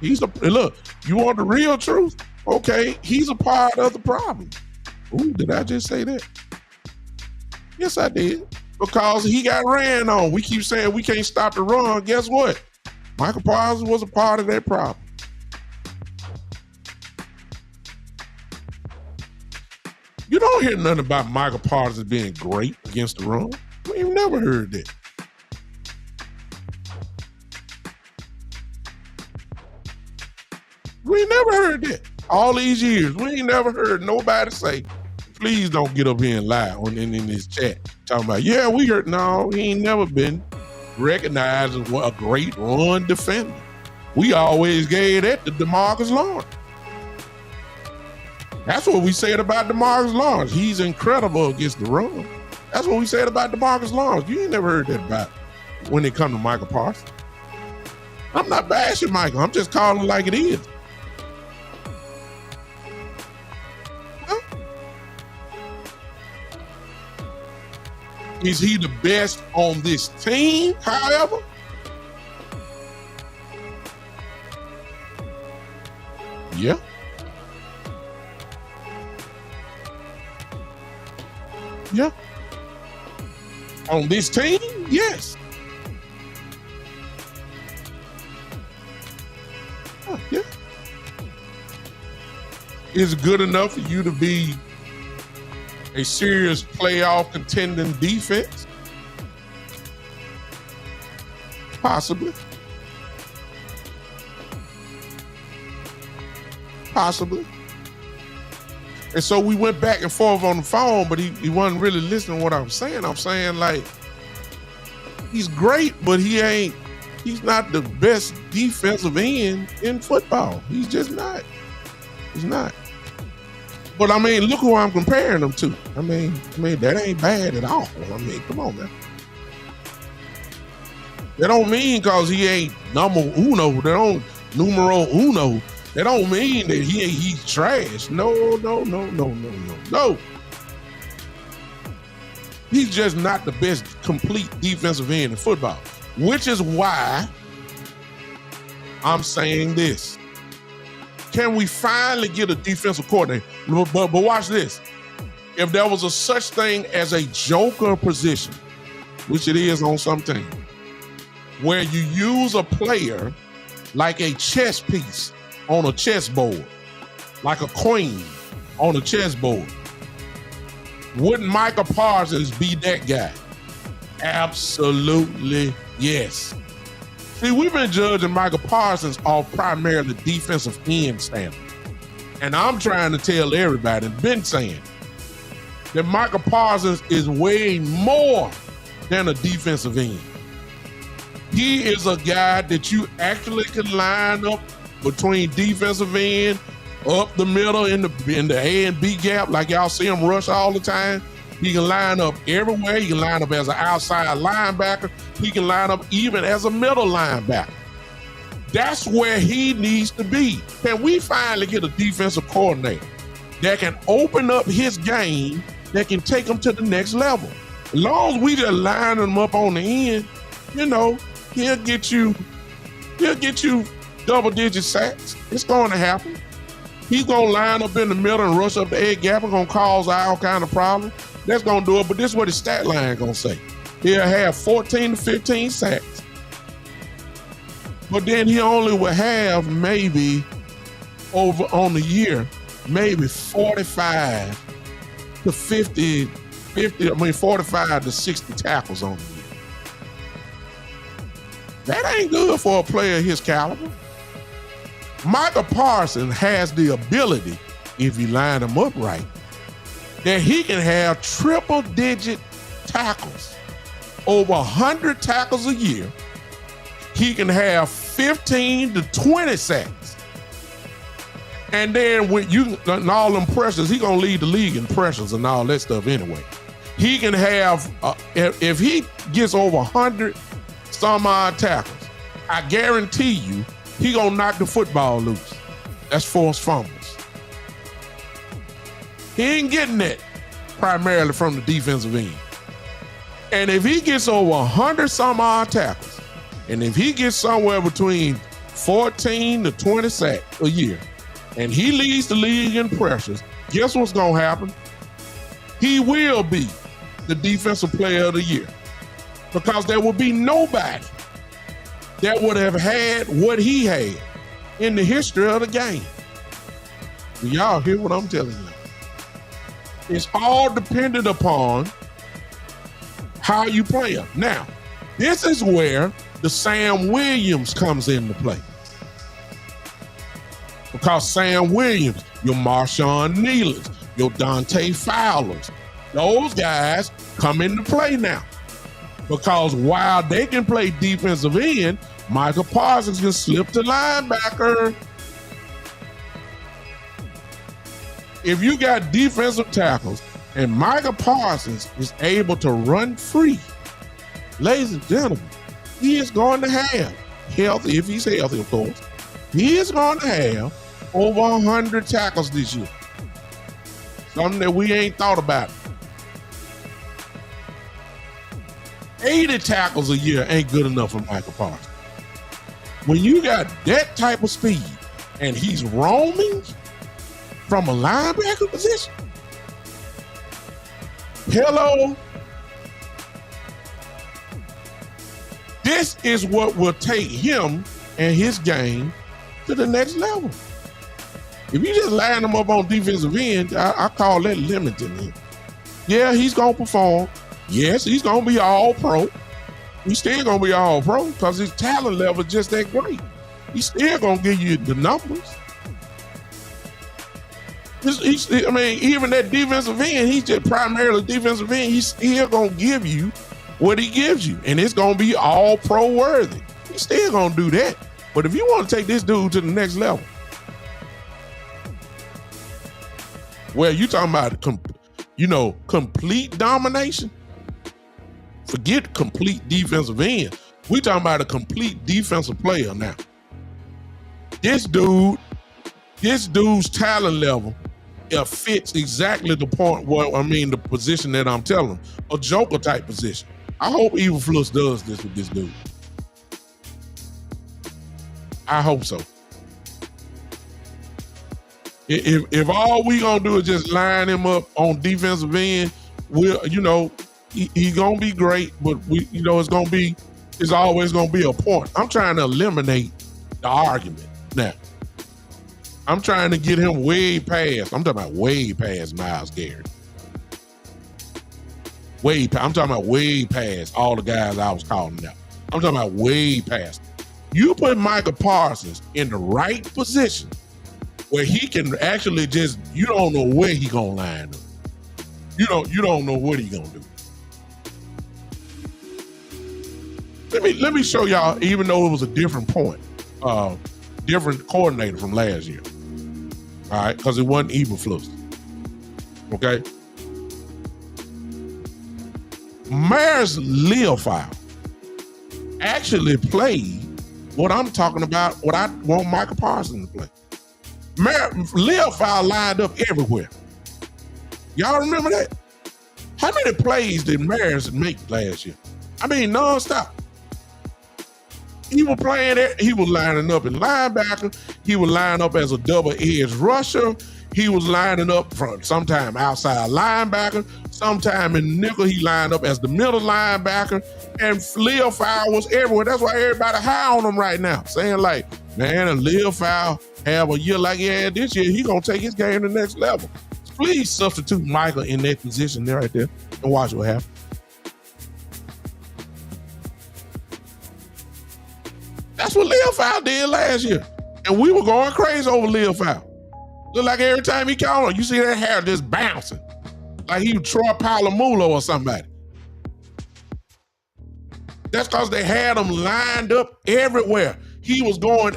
Look, you want the real truth? Okay, he's a part of the problem. Ooh, did I just say that? Yes, I did. Because he got ran on. We keep saying we can't stop the run. Guess what? Micah Parsons was a part of that problem. You don't hear nothing about Micah Parsons being great against the run. We've never heard that. We never heard that. All these years, we ain't never heard nobody say, please don't get up here and lie in this chat. Talking about, yeah, we heard. No, he ain't never been recognized as a great run defender. We always gave that to DeMarcus Lawrence. That's what we said about DeMarcus Lawrence. He's incredible against the run. That's what we said about DeMarcus Lawrence. You ain't never heard that about when it comes to Micah Parsons. I'm not bashing Micah. I'm just calling it like it is. Is he the best on this team, however? Yeah. Yeah. On this team, yes. Yeah. Is it good enough for you to be a serious playoff contending defense? Possibly. Possibly. And so we went back and forth on the phone, but he wasn't really listening to what I'm saying. I'm saying, like, he's great, but he's not the best defensive end in football. He's just not. He's not. But I mean, look who I'm comparing him to. I mean, that ain't bad at all. I mean, come on, man. That don't mean because he ain't numero uno. That don't mean that he's trash. No. He's just not the best complete defensive end in football, which is why I'm saying this. Can we finally get a defensive coordinator? But watch this. If there was a such thing as a joker position, which it is on some teams, where you use a player like a chess piece on a chessboard, like a queen on a chessboard, wouldn't Micah Parsons be that guy? Absolutely yes. See, we've been judging Micah Parsons off primarily defensive end standards. And I'm trying to tell everybody, and been saying, that Micah Parsons is way more than a defensive end. He is a guy that you actually can line up between defensive end, up the middle, in the A and B gap, like y'all see him rush all the time. He can line up everywhere. He can line up as an outside linebacker. He can line up even as a middle linebacker. That's where he needs to be. Can we finally get a defensive coordinator that can open up his game, that can take him to the next level? As long as we just line him up on the end, he'll get you double-digit sacks. It's going to happen. He's going to line up in the middle and rush up the A gap. It's going to cause all kind of problems. That's going to do it, but this is what his stat line going to say. He'll have 14 to 15 sacks. But then he only will have maybe over on the year, maybe 45 to 45 to 60 tackles on the year. That ain't good for a player of his caliber. Micah Parsons has the ability, if you line him up right, that he can have triple-digit tackles, over 100 tackles a year. He can have 15 to 20 sacks. And then when and all them pressures, he gonna lead the league in pressures and all that stuff anyway. He can have, if he gets over 100 some odd tackles, I guarantee you, he gonna knock the football loose. That's forced fumbles. He ain't getting that primarily from the defensive end. And if he gets over 100 some odd tackles, and if he gets somewhere between 14 to 20 sacks a year, and he leads the league in pressures, guess what's going to happen? He will be the defensive player of the year, because there will be nobody that would have had what he had in the history of the game. Y'all hear what I'm telling you? It's all dependent upon how you play him. Now, this is where the Sam Williams comes into play. Because Sam Williams, your Marshawn Nealons, your Dante Fowlers, those guys come into play now. Because while they can play defensive end, Micah Parsons can slip to linebacker. If you got defensive tackles and Micah Parsons is able to run free, ladies and gentlemen, he is going to have healthy, if he's healthy, of course, he is going to have over 100 tackles this year. Something that we ain't thought about. 80 tackles a year ain't good enough for Micah Parsons. When you got that type of speed and he's roaming from a linebacker position, hello, this is what will take him and his game to the next level. If you just line him up on defensive end, I call that limiting him. Yeah, he's going to perform. Yes, he's going to be all pro. He's still going to be all pro because his talent level is just that great. He's still going to give you the numbers. Even that defensive end, he's just primarily defensive end. He's still going to give you what he gives you, and it's going to be all pro worthy. He's still going to do that. But if you want to take this dude to the next level, well, you talking about, complete domination? Forget complete defensive end. We talking about a complete defensive player now. This dude's talent level fits exactly the the position that I'm telling him, a Joker type position. I hope Eberflus does this with this dude. I hope so. If all we gonna do is just line him up on defensive end, he's gonna be great, but it's always gonna be a point. I'm trying to eliminate the argument now. I'm trying to get him way past Myles Garrett. I'm talking about way past all the guys I was calling out. I'm talking about way past. You put Micah Parsons in the right position where he can actually you don't know where he gonna line up. You don't know what he gonna do. Let me show y'all, even though it was a different point, different coordinator from last year. All right, because it wasn't Eberflus. Okay. Maris Leofau actually played what I'm talking about, what I want Micah Parsons to play. Leofau lined up everywhere. Y'all remember that? How many plays did Maris make last year? Nonstop. He was playing it. He was lining up in linebacker. He was lining up as a double edge rusher. He was lining up from sometime outside linebacker. Sometime in nickel, he lined up as the middle linebacker. And Leofau was everywhere. That's why everybody high on him right now, saying like, man, if Leofau have a year like he had this year, he gonna take his game to the next level. Please substitute Michael in that position there right there and watch what happens. That's what Leofau did last year. And we were going crazy over Leofau. Look like every time he called on, you see that hair just bouncing. Like he was Troy Polamalu or somebody. That's because they had him lined up everywhere. He was going,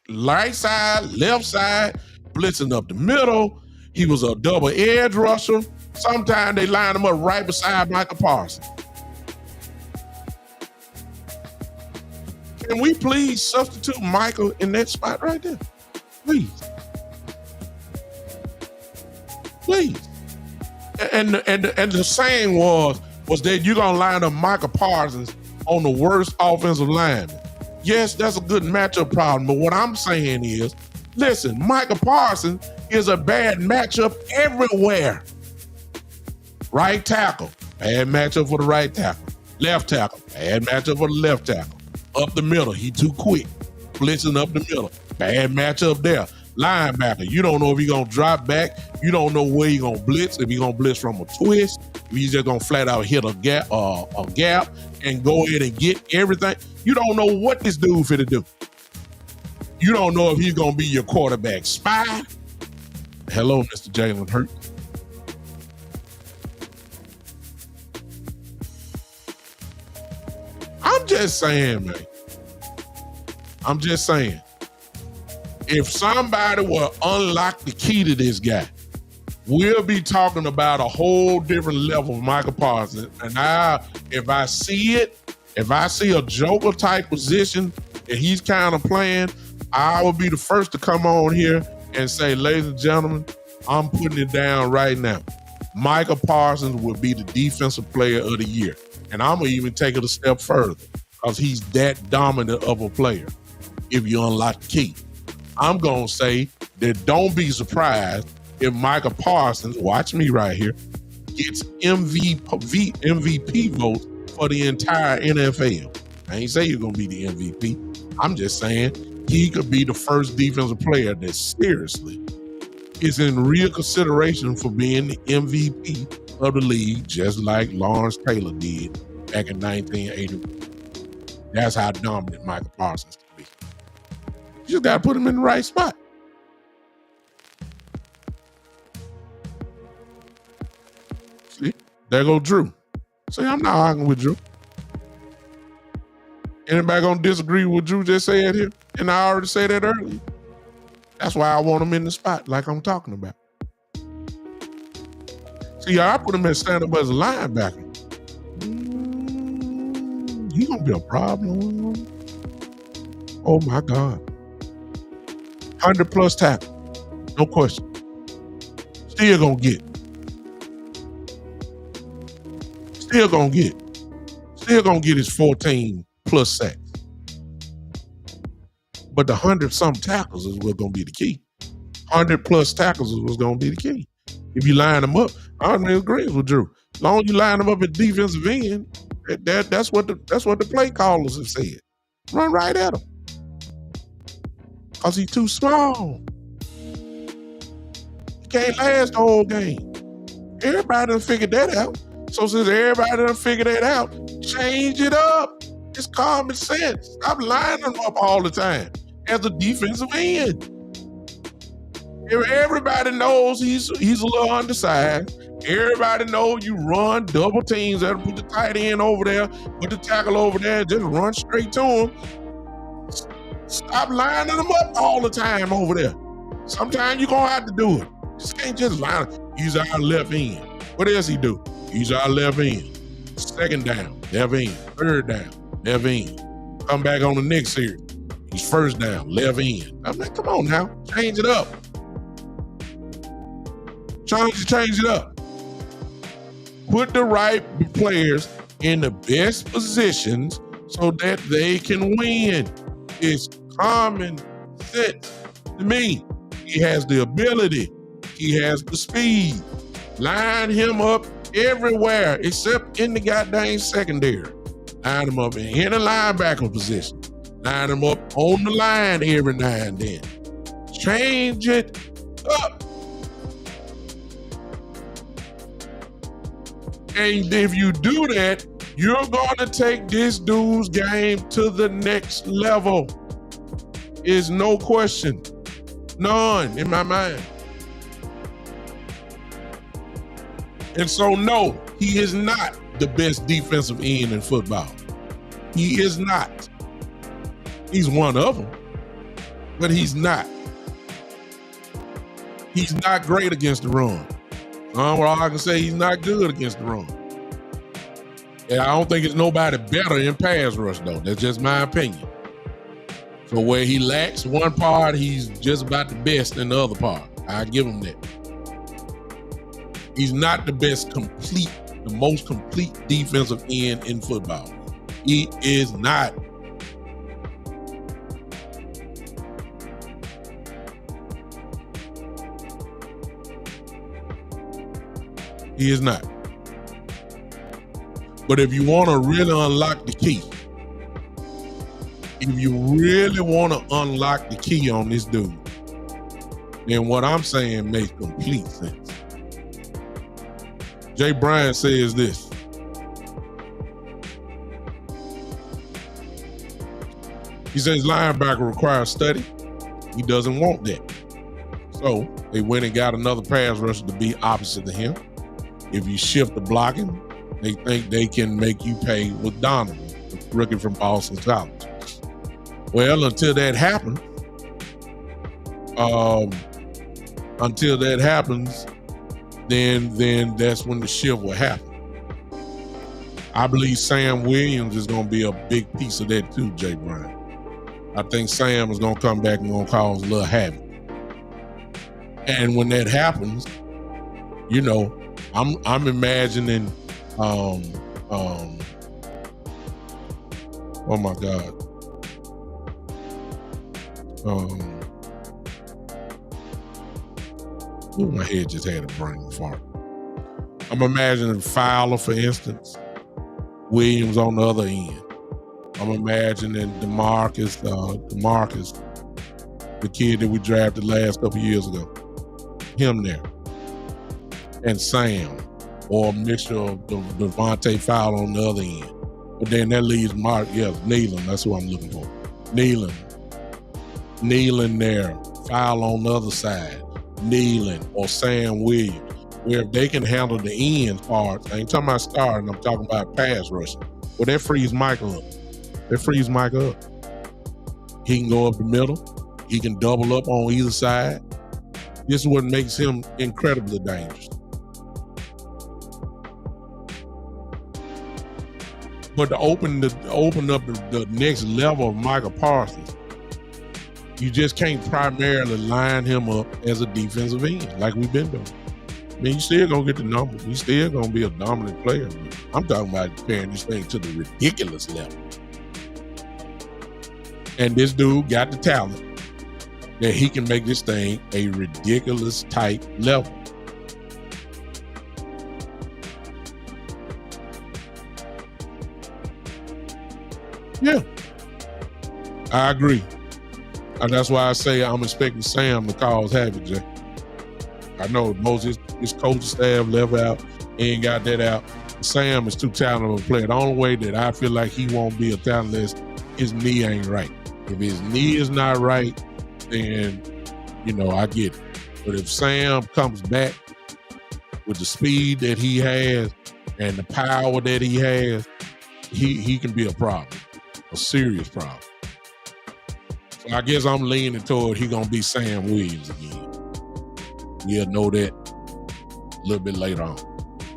right side, left side, blitzing up the middle. He was a double edge rusher. Sometimes they lined him up right beside Micah Parsons. Can we please substitute Michael in that spot right there? Please. Please. And the saying was that you're going to line up Micah Parsons on the worst offensive lineman. Yes, that's a good matchup problem. But what I'm saying is, listen, Micah Parsons is a bad matchup everywhere. Right tackle, bad matchup for the right tackle. Left tackle, bad matchup for the left tackle. Up the middle, he too quick. Blitzing up the middle, bad matchup there. Linebacker, you don't know if he's going to drop back. You don't know where he's going to blitz, if he's going to blitz from a twist, if he's just going to flat out hit a gap and go ahead and get everything. You don't know what this dude finna do. You don't know if he's going to be your quarterback spy. Hello, Mr. Jalen Hurts. I'm just saying, man. I'm just saying. If somebody will unlock the key to this guy, we'll be talking about a whole different level of Micah Parsons. And if I see a Joker type position that he's kind of playing, I will be the first to come on here and say, ladies and gentlemen, I'm putting it down right now. Micah Parsons will be the defensive player of the year. And I'm going to even take it a step further because he's that dominant of a player if you unlock the key. I'm going to say that don't be surprised if Micah Parsons, watch me right here, gets MVP votes for the entire NFL. I ain't say you're going to be the MVP. I'm just saying he could be the first defensive player that seriously is in real consideration for being the MVP of the league, just like Lawrence Taylor did back in 1980. That's how dominant Micah Parsons can be. You just got to put him in the right spot. See, there go Drew. See, I'm not arguing with Drew. Anybody gonna disagree with what Drew just said here? And I already said that earlier. That's why I want him in the spot like I'm talking about. See, I put him at stand-up as a linebacker. He gonna be a problem. Oh my God. 100+ tackle. No question. Still gonna get. Still gonna get his 14+ sacks. But the 100-something tackles is what's gonna be the key. 100+ tackles is what's gonna be the key. If you line them up, I don't agree with Drew. As long as you line them up at defensive end, that's what the play callers have said. Run right at him. Because he's too small. He can't last the whole game. Everybody done figured that out. So since everybody done figured that out, change it up. It's common sense. Stop lining them up all the time as a defensive end. If everybody knows he's a little undersized, everybody knows you run double teams, that'll put the tight end over there, put the tackle over there, just run straight to him. Stop lining them up all the time over there. Sometimes you're going to have to do it. Just can't just line them. Use our left end. What else he do? Use our left end. Second down, left end. Third down, left end. Come back on the next series. He's first down, left end. I'm like, come on now. Change it up. Change it up. Put the right players in the best positions so that they can win. It's common sense to me. He has the ability. He has the speed. Line him up everywhere except in the goddamn secondary. Line him up in the linebacker position. Line him up on the line every now and then. Change it up. And if you do that, you're going to take this dude's game to the next level. Is no question. None in my mind. And so, no, he is not the best defensive end in football. He is not. He's one of them, but he's not. He's not great against the run. Well, I can say he's not good against the run. And I don't think it's nobody better in pass rush, though. That's just my opinion. So where he lacks one part, he's just about the best in the other part. I give him that. He's not the the most complete defensive end in football. He is not. He is not. But if you want to really unlock the key, if you really want to unlock the key on this dude, then what I'm saying makes complete sense. Jay Bryant says this. He says linebacker requires study. He doesn't want that. So they went and got another pass rusher to be opposite to him. If you shift the blocking, they think they can make you pay with Donovan, the rookie from Boston College. Well, until that happens, then that's when the shift will happen. I believe Sam Williams is going to be a big piece of that too, Jay Bryant. I think Sam is going to come back and going to cause a little havoc. And when that happens, you know, I'm imagining, oh my God. My head just had a brain fart. I'm imagining Fowler, for instance, Williams on the other end. I'm imagining DeMarcus, the kid that we drafted last couple years ago, him there, and Sam, or a mixture of Devontae Fowler on the other end. But then that leaves Nealon. That's what I'm looking for. Nealon there, Fowler on the other side, Nealon or Sam Williams, where if they can handle the end parts, I ain't talking about starting, I'm talking about pass rushing. Well, that frees Micah up. He can go up the middle. He can double up on either side. This is what makes him incredibly dangerous. But to open up the next level of Micah Parsons, you just can't primarily line him up as a defensive end like we've been doing. I mean, you still gonna get the numbers. He's still gonna be a dominant player. I'm talking about comparing this thing to the ridiculous level. And this dude got the talent that he can make this thing a ridiculous type level. Yeah, I agree. And that's why I say I'm expecting Sam to cause havoc, Jay. I know most of his coaching staff left out, he ain't got that out. Sam is too talented of a player. The only way that I feel like he won't be a talentless, his knee ain't right. If his knee is not right, then, you know, I get it. But if Sam comes back with the speed that he has and the power that he has, he can be a problem, a serious problem. So I guess I'm leaning toward he gonna be Sam Williams again. We'll know that a little bit later on.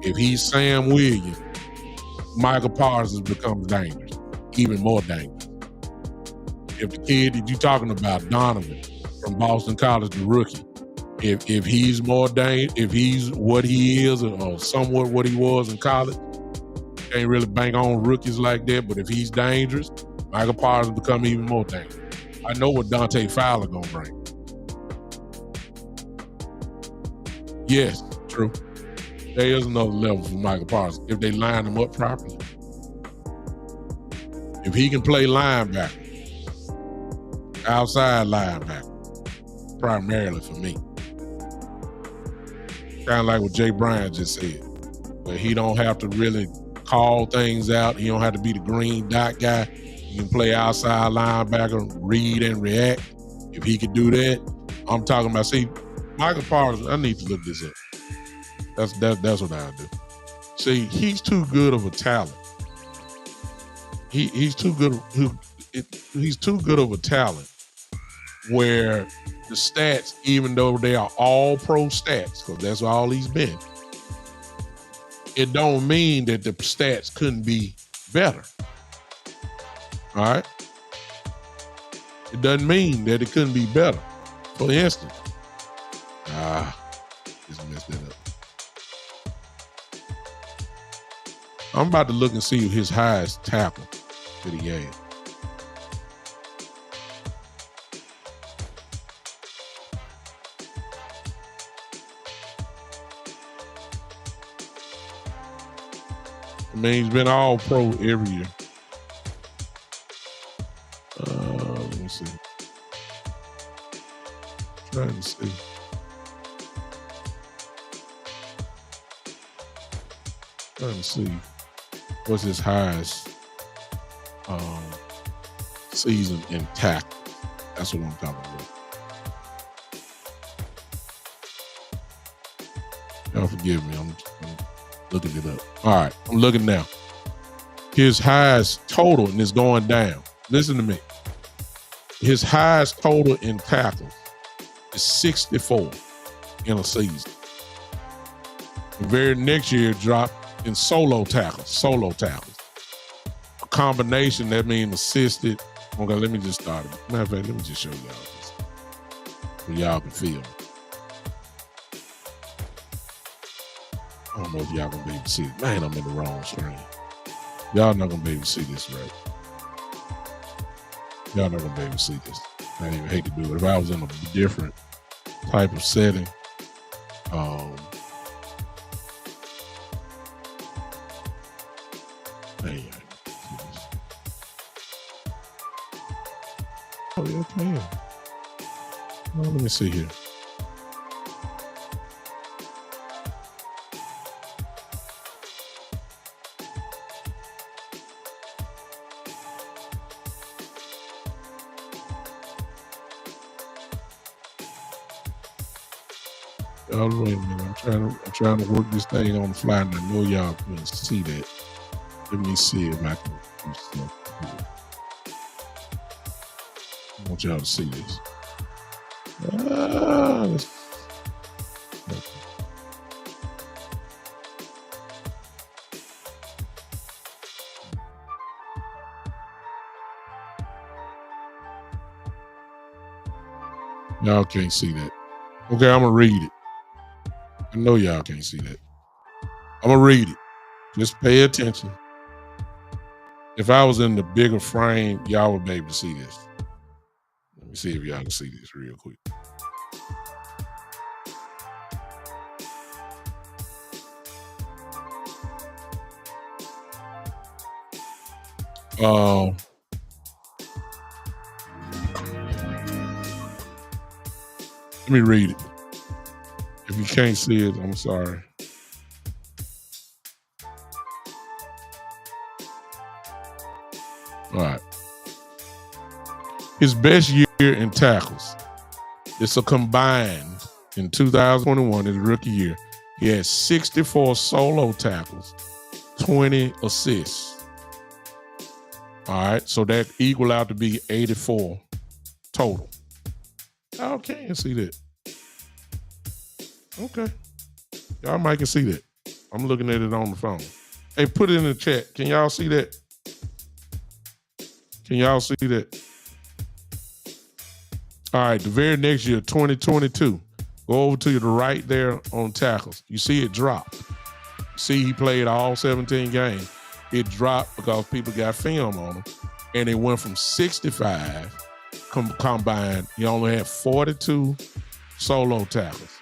If he's Sam Williams, Micah Parsons becomes dangerous, even more dangerous. If the kid that you're talking about, Donovan from Boston College, the rookie, if he's more dangerous, if he's what he is or somewhat what he was in college, can't really bank on rookies like that. But if he's dangerous, Micah Parsons become even more dangerous. I know what Dante Fowler gonna bring. Yes, true. There is another level for Micah Parsons if they line him up properly. If he can play linebacker, outside linebacker, primarily for me. Kind of like what Jay Bryant just said, where he don't have to really call things out. He don't have to be the green dot guy. He can play outside linebacker, read and react. If he could do that, I'm talking about, see, Micah Parsons, I need to look this up. That's what I do. See, he's too good of a talent. He's too good of a talent where the stats, even though they are all pro stats, because that's all he's been, it don't mean that the stats couldn't be better. All right? It doesn't mean that it couldn't be better. For instance, just messed it up. I'm about to look and see his highest tackle that he had. I mean, he's been all pro every year. Let me see. Trying to see. Trying to see what's his highest season in tackles. That's what I'm talking about. Y'all forgive me. I'm looking it up. All right, I'm looking now. His highest total, and it's going down. Listen to me. His highest total in tackles is 64 in a season. The very next year, it dropped in solo tackles. A combination, that means assisted. Okay, let me just start it. Matter of fact, let me just show y'all this so y'all can feel me. I don't know if y'all gonna be able to see it. Man, I'm in the wrong screen. Y'all not gonna be able to see this right. Y'all not gonna be able to see this. I even hate to do it. If I was in a different type of setting, oh, yeah, can. Well, let me see here. Y'all wait a minute. I'm trying to work this thing on the fly, and I know y'all can see that. Let me see if I can do something here. I want y'all to see this. Y'all can't see that. Okay, I'm gonna read it. I know y'all can't see that. I'm gonna read it. Just pay attention. If I was in the bigger frame, y'all would be able to see this. Let me see if y'all can see this real quick. Let me read it. If you can't see it, I'm sorry. All right. His best year in tackles. It's a combined in 2021, his rookie year. He had 64 solo tackles, 20 assists. All right. So that equal out to be 84 total. Y'all can't see that. Okay. Y'all might can see that. I'm looking at it on the phone. Hey, put it in the chat. Can y'all see that? Can y'all see that? All right, the very next year, 2022, go over to the right there on tackles. You see it drop. See, he played all 17 games. It dropped because people got film on him, and it went from 65 combined. He only had 42 solo tackles,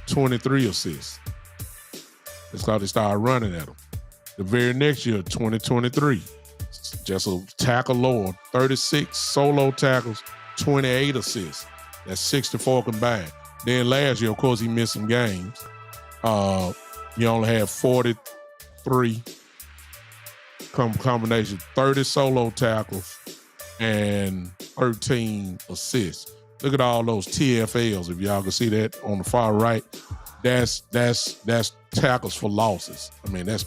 23 assists. It's because they started running at him. The very next year, 2023, just a tackle lower, 36 solo tackles, 28 assists. That's 64 combined. Then last year, of course, he missed some games. He only had 43 combination, 30 solo tackles, and 13 assists. Look at all those TFLs. If y'all can see that on the far right, that's tackles for losses. I mean, that's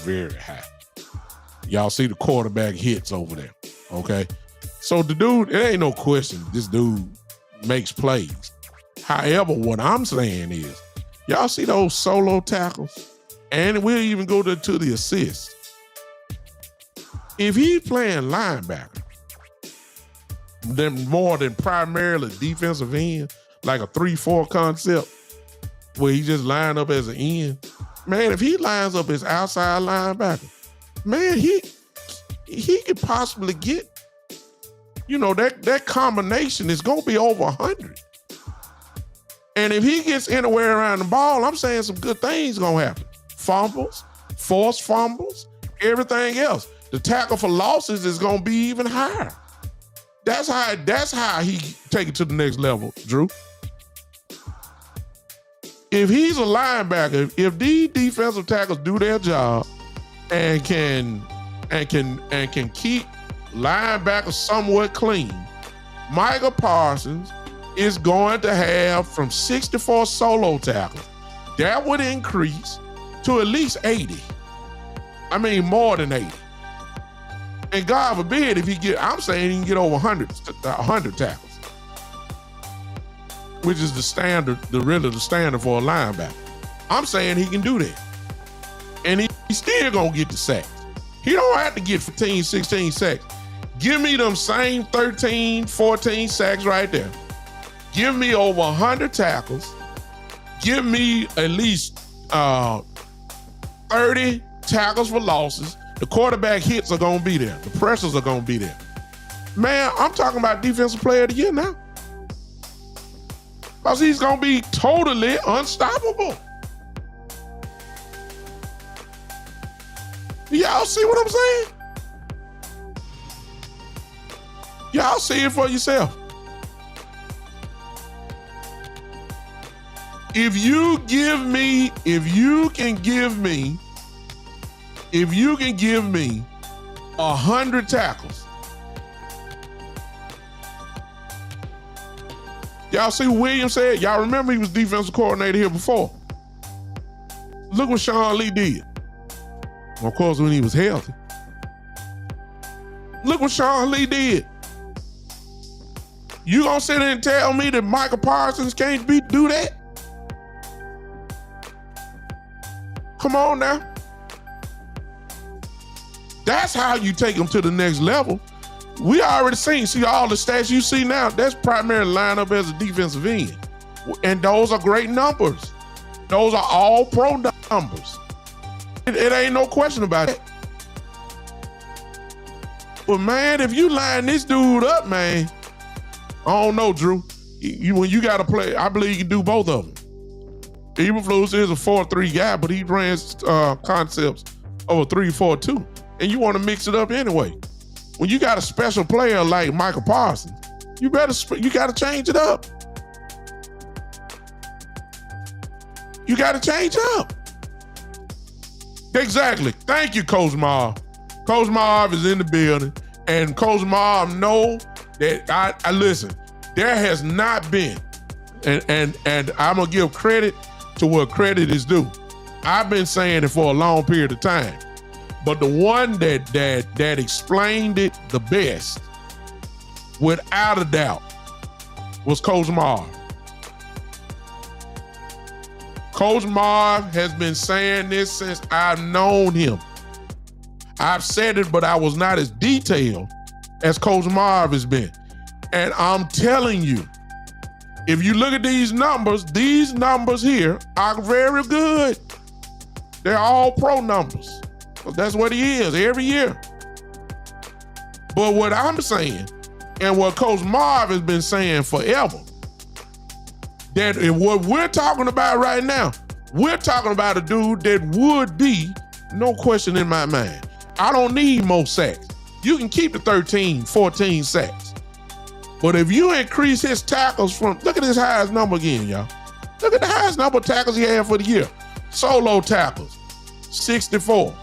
very high. Y'all see the quarterback hits over there. Okay. So the dude, it ain't no question, this dude makes plays. However, what I'm saying is, y'all see those solo tackles? And we'll even go to the assists. If he's playing linebacker, then more than primarily defensive end, like a 3-4 concept, where he just line up as an end, man, if he lines up as outside linebacker, man, he could possibly get, that combination is going to be over 100. And if he gets anywhere around the ball, I'm saying some good things going to happen. Fumbles, forced fumbles, everything else. The tackle for losses is going to be even higher. That's how he take it to the next level, Drew. If he's a linebacker, if these defensive tackles do their job and can keep linebackers somewhat clean, Micah Parsons is going to have from 64 solo tackles. That would increase to at least 80. I mean, more than 80. And God forbid if I'm saying he can get over 100 tackles, which is the standard, the standard for a linebacker. I'm saying he can do that. And he's still going to get the sacks. He don't have to get 15, 16 sacks. Give me them same 13, 14 sacks right there. Give me over 100 tackles. Give me at least 30 tackles for losses. The quarterback hits are going to be there. The pressures are going to be there. Man, I'm talking about defensive player of the year now. Because he's going to be totally unstoppable. Y'all see what I'm saying? Y'all see it for yourself. If you can give me 100 tackles. Y'all see what Williams said? Y'all remember he was defensive coordinator here before. Look what Sean Lee did. Of course, when he was healthy. Look what Sean Lee did. You gonna sit there and tell me that Micah Parsons can't do that? Come on now. That's how you take them to the next level. We already see all the stats you see now, that's primarily lined up as a defensive end. And those are great numbers. Those are all pro numbers. It ain't no question about it. But man, if you line this dude up, man, I don't know, Drew. When you got to play, I believe you can do both of them. Eberflus is a 4-3 guy, but he runs concepts of a 3-4-2. And you want to mix it up anyway. When you got a special player like Micah Parsons, you got to change it up. You got to change up. Exactly. Thank you, Coach Marv. Coach Marv is in the building, and Coach Marv know that I listen. There has not been, and I'm gonna give credit to what credit is due. I've been saying it for a long period of time, but the one that explained it the best, without a doubt, was Coach Marv. Coach Marv has been saying this since I've known him. I've said it, but I was not as detailed as Coach Marv has been. And I'm telling you, if you look at these numbers here are very good. They're all pro numbers. That's what he is every year. But what I'm saying, and what Coach Marv has been saying forever, that what we're talking about right now, we're talking about a dude that would be, no question in my mind, I don't need more sacks. You can keep the 13, 14 sacks. But if you increase his tackles from, look at his highest number again, y'all. Look at the highest number of tackles he had for the year. Solo tackles, 64.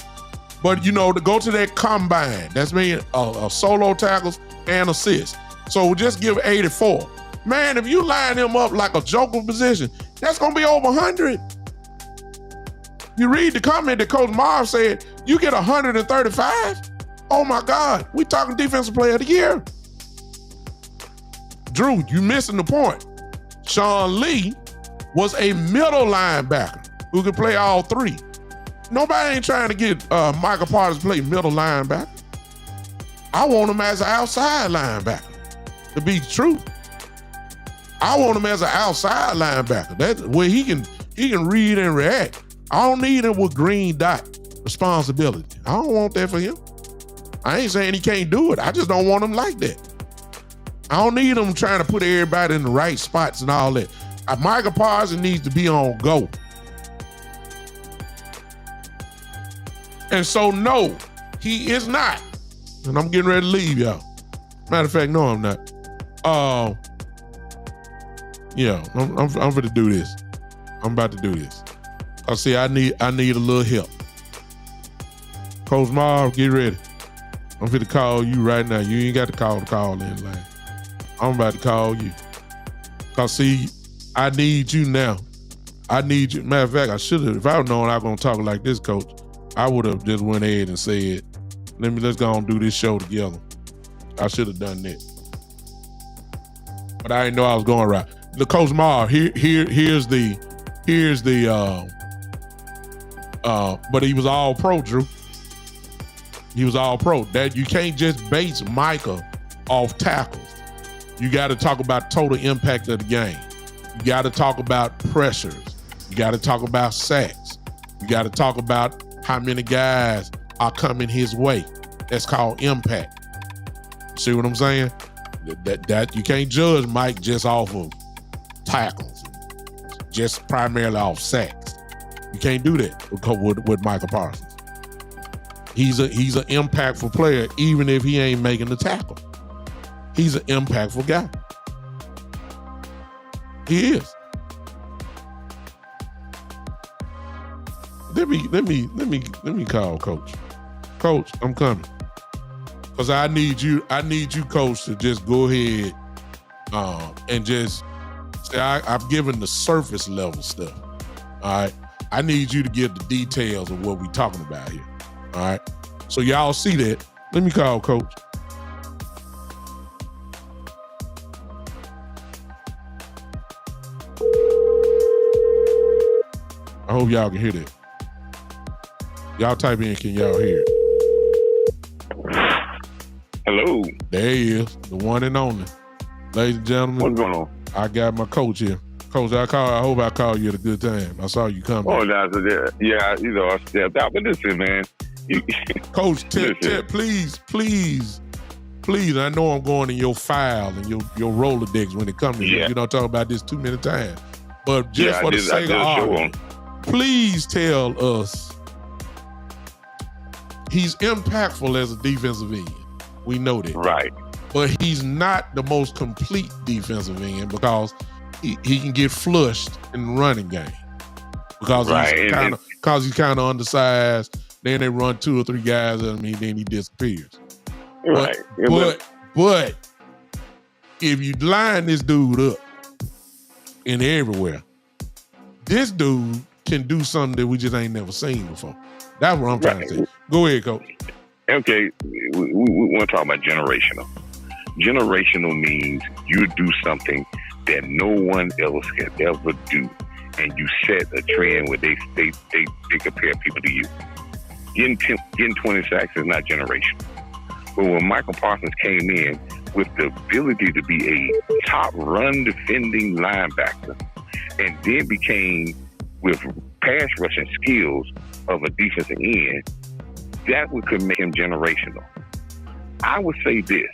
But to go to that combine, that's mean solo tackles and assists. So just give 84. Man, if you line him up like a joker position, that's gonna be over 100. You read the comment that Coach Marv said, you get 135? Oh my God, we talking defensive player of the year. Drew, you missing the point. Sean Lee was a middle linebacker who could play all three. Nobody ain't trying to get Micah Parsons to play middle linebacker. I want him as an outside linebacker, to be the truth. I want him as an outside linebacker. That's where he can read and react. I don't need him with green dot responsibility. I don't want that for him. I ain't saying he can't do it. I just don't want him like that. I don't need him trying to put everybody in the right spots and all that. Micah Parsons needs to be on go. And so, no, he is not. And I'm getting ready to leave, y'all. Matter of fact, no, I'm not. Yeah, I'm going to do this. I'm about to do this. I see I need a little help. Coach Marv, get ready. I'm going to call you right now. You ain't got to call in line. I'm about to call you. Cause see, I need you now. I need you. Matter of fact, I should have, if I would known I was gonna talk like this, Coach, I would have just went ahead and said, let's go and do this show together. I should have done that. But I didn't know I was going right. The Coach Marv, here's the but he was all pro, Drew. He was all pro. That you can't just base Micah off tackles. You got to talk about total impact of the game. You got to talk about pressures. You got to talk about sacks. You got to talk about how many guys are coming his way. That's called impact. See what I'm saying? That you can't judge Mike just off of tackles, just primarily off sacks. You can't do that with Micah Parsons. He's an impactful player, even if he ain't making the tackle. He's an impactful guy. He is. Let me call Coach. Coach, I'm coming. Cause I need you, Coach, to just go ahead and just say I've given the surface level stuff. All right. I need you to give the details of what we're talking about here. All right. So y'all see that. Let me call Coach. I hope y'all can hear that. Y'all type in, can y'all hear it? Hello. There he is, the one and only. Ladies and gentlemen. What's going on? I got my coach here. Coach, I hope I called you at a good time. I saw you coming. Oh, that's yeah. You know, I stepped out. But listen, man. Coach, please. I know I'm going in your file and your Rolodex when it comes to you. You don't talk about this too many times. But just for the sake of argument, please tell us he's impactful as a defensive end. We know that. Right. But he's not the most complete defensive end because he can get flushed in the running game. Because he's kind of undersized. Then they run 2 or 3 guys at him, and then he disappears. Right. But if you line this dude up in everywhere, this dude can do something that we just ain't never seen before. That's what I'm trying to say. Go ahead, Coach. Okay, we want to talk about generational. Generational means you do something that no one else can ever do, and you set a trend where they compare people to you. Getting 20 sacks is not generational. But when Micah Parsons came in with the ability to be a top run defending linebacker, and then became with pass rushing skills of a defensive end, that could make him generational. I would say this: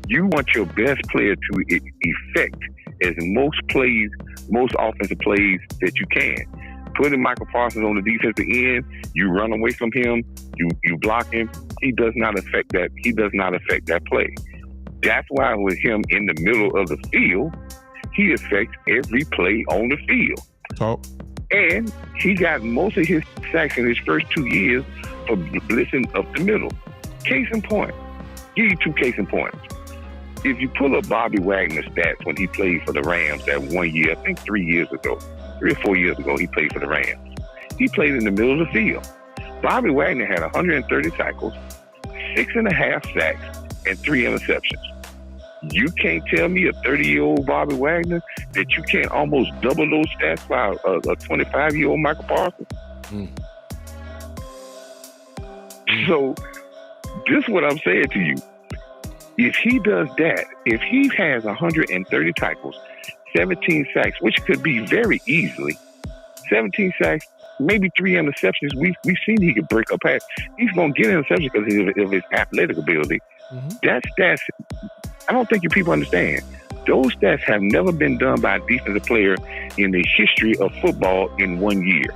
you want your best player to effect as most offensive plays that you can. Putting Micah Parsons on the defensive end, you run away from him, you block him. He does not affect that. He does not affect that play. That's why with him in the middle of the field, he affects every play on the field. Talk. And he got most of his sacks in his first 2 years for blitzing up the middle. Case in point. Give you 2 case in points. If you pull up Bobby Wagner's stats when he played for the Rams that 1 year, I think 3 or 4 years ago, he played for the Rams. He played in the middle of the field. Bobby Wagner had 130 tackles, 6.5 sacks, and 3 interceptions. You can't tell me a 30-year-old Bobby Wagner that you can't almost double those stats by a 25-year-old Micah Parsons. So this is what I'm saying to you. If he does that, if he has 130 tackles, 17 sacks, which could be very easily 17 sacks, maybe 3 interceptions. We've seen he could break up pass. He's going to get interceptions because of his athletic ability. That stats, I don't think you people understand. Those stats have never been done by a defensive player in the history of football in 1 year.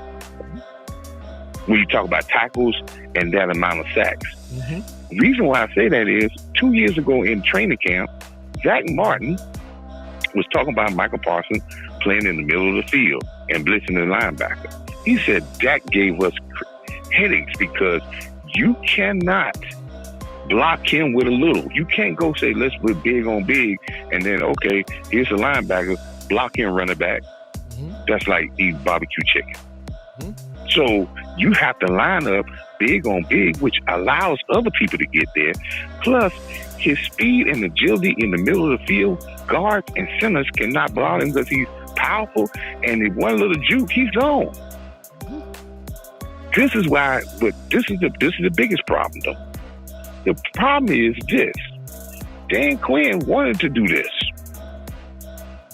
when you talk about tackles and that amount of sacks. Mm-hmm. The reason why I say that is 2 years ago in training camp, Zach Martin was talking about Micah Parsons playing in the middle of the field and blitzing the linebacker. He said that gave us headaches because you cannot block him with a little. You can't go say, let's put big on big, and then, okay, here's a linebacker, block him, run it back. Mm-hmm. That's like eating barbecue chicken. Mm-hmm. So you have to line up big on big, which allows other people to get there. Plus, his speed and agility in the middle of the field, guards and centers cannot block him because he's powerful, and if one little juke, he's gone. This is why, but this is the biggest problem, though. The problem is this: Dan Quinn wanted to do this.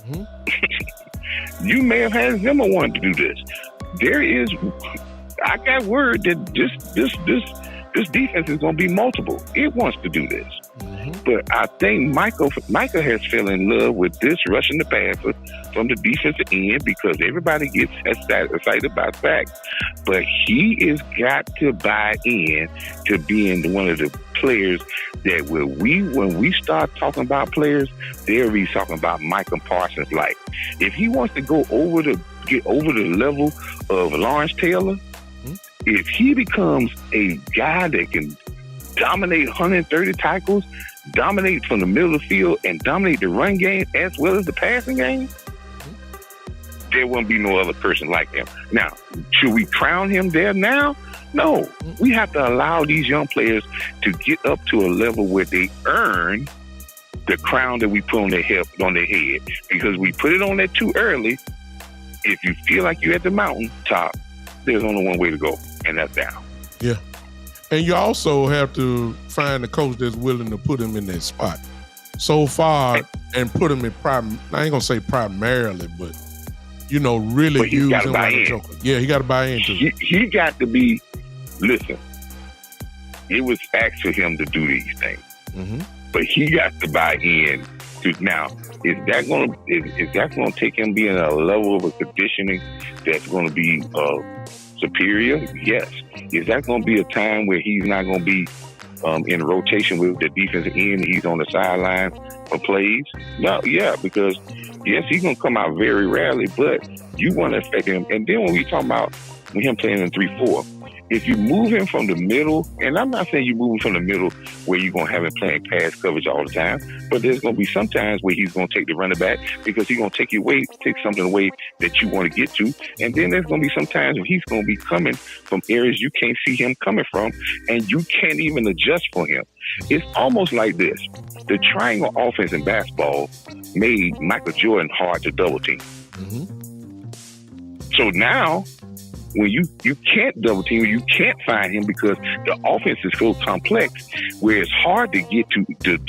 Mm-hmm. You may have had Zimmer wanting to do this. I got word that this defense is going to be multiple. It wants to do this. Mm-hmm. But I think Micah has fell in love with this rushing the passer from the defensive end because everybody gets excited about facts. But he has got to buy in to being one of the players that when we start talking about players, they'll be talking about Micah Parsons. Like, if he wants to get over the level of Lawrence Taylor, mm-hmm. if he becomes a guy that can dominate 130 tackles, dominate from the middle of the field, and dominate the run game as well as the passing game, there won't be no other person like him. Now, should we crown him there now? No. We have to allow these young players to get up to a level where they earn the crown that we put on their head. Because we put it on there too early. If you feel like you're at the mountain top, there's only one way to go, and that's down. Yeah. And you also have to find a coach that's willing to put him in that spot. So far, and put him in I ain't going to say primarily, but, really use him like a joker. Yeah, he got to buy into it. He got to be, listen, it was asked for him to do these things. Mm-hmm. But he got to buy in to now. Is that going to take him being a level of a conditioning that's going to be superior? Yes. Is that going to be a time where he's not going to be in rotation with the defensive end? He's on the sideline for plays? No, yeah, because yes, he's going to come out very rarely, but you want to affect him. And then when we talk about him playing in 3-4, if you move him from the middle, and I'm not saying you move him from the middle where you're going to have him playing pass coverage all the time, but there's going to be some times where he's going to take the running back because he's going to take something away that you want to get to. And then there's going to be some times where he's going to be coming from areas you can't see him coming from, and you can't even adjust for him. It's almost like this. The triangle offense in basketball made Michael Jordan hard to double team. Mm-hmm. So now, when you can't double team, you can't find him because the offense is so complex where it's hard to get to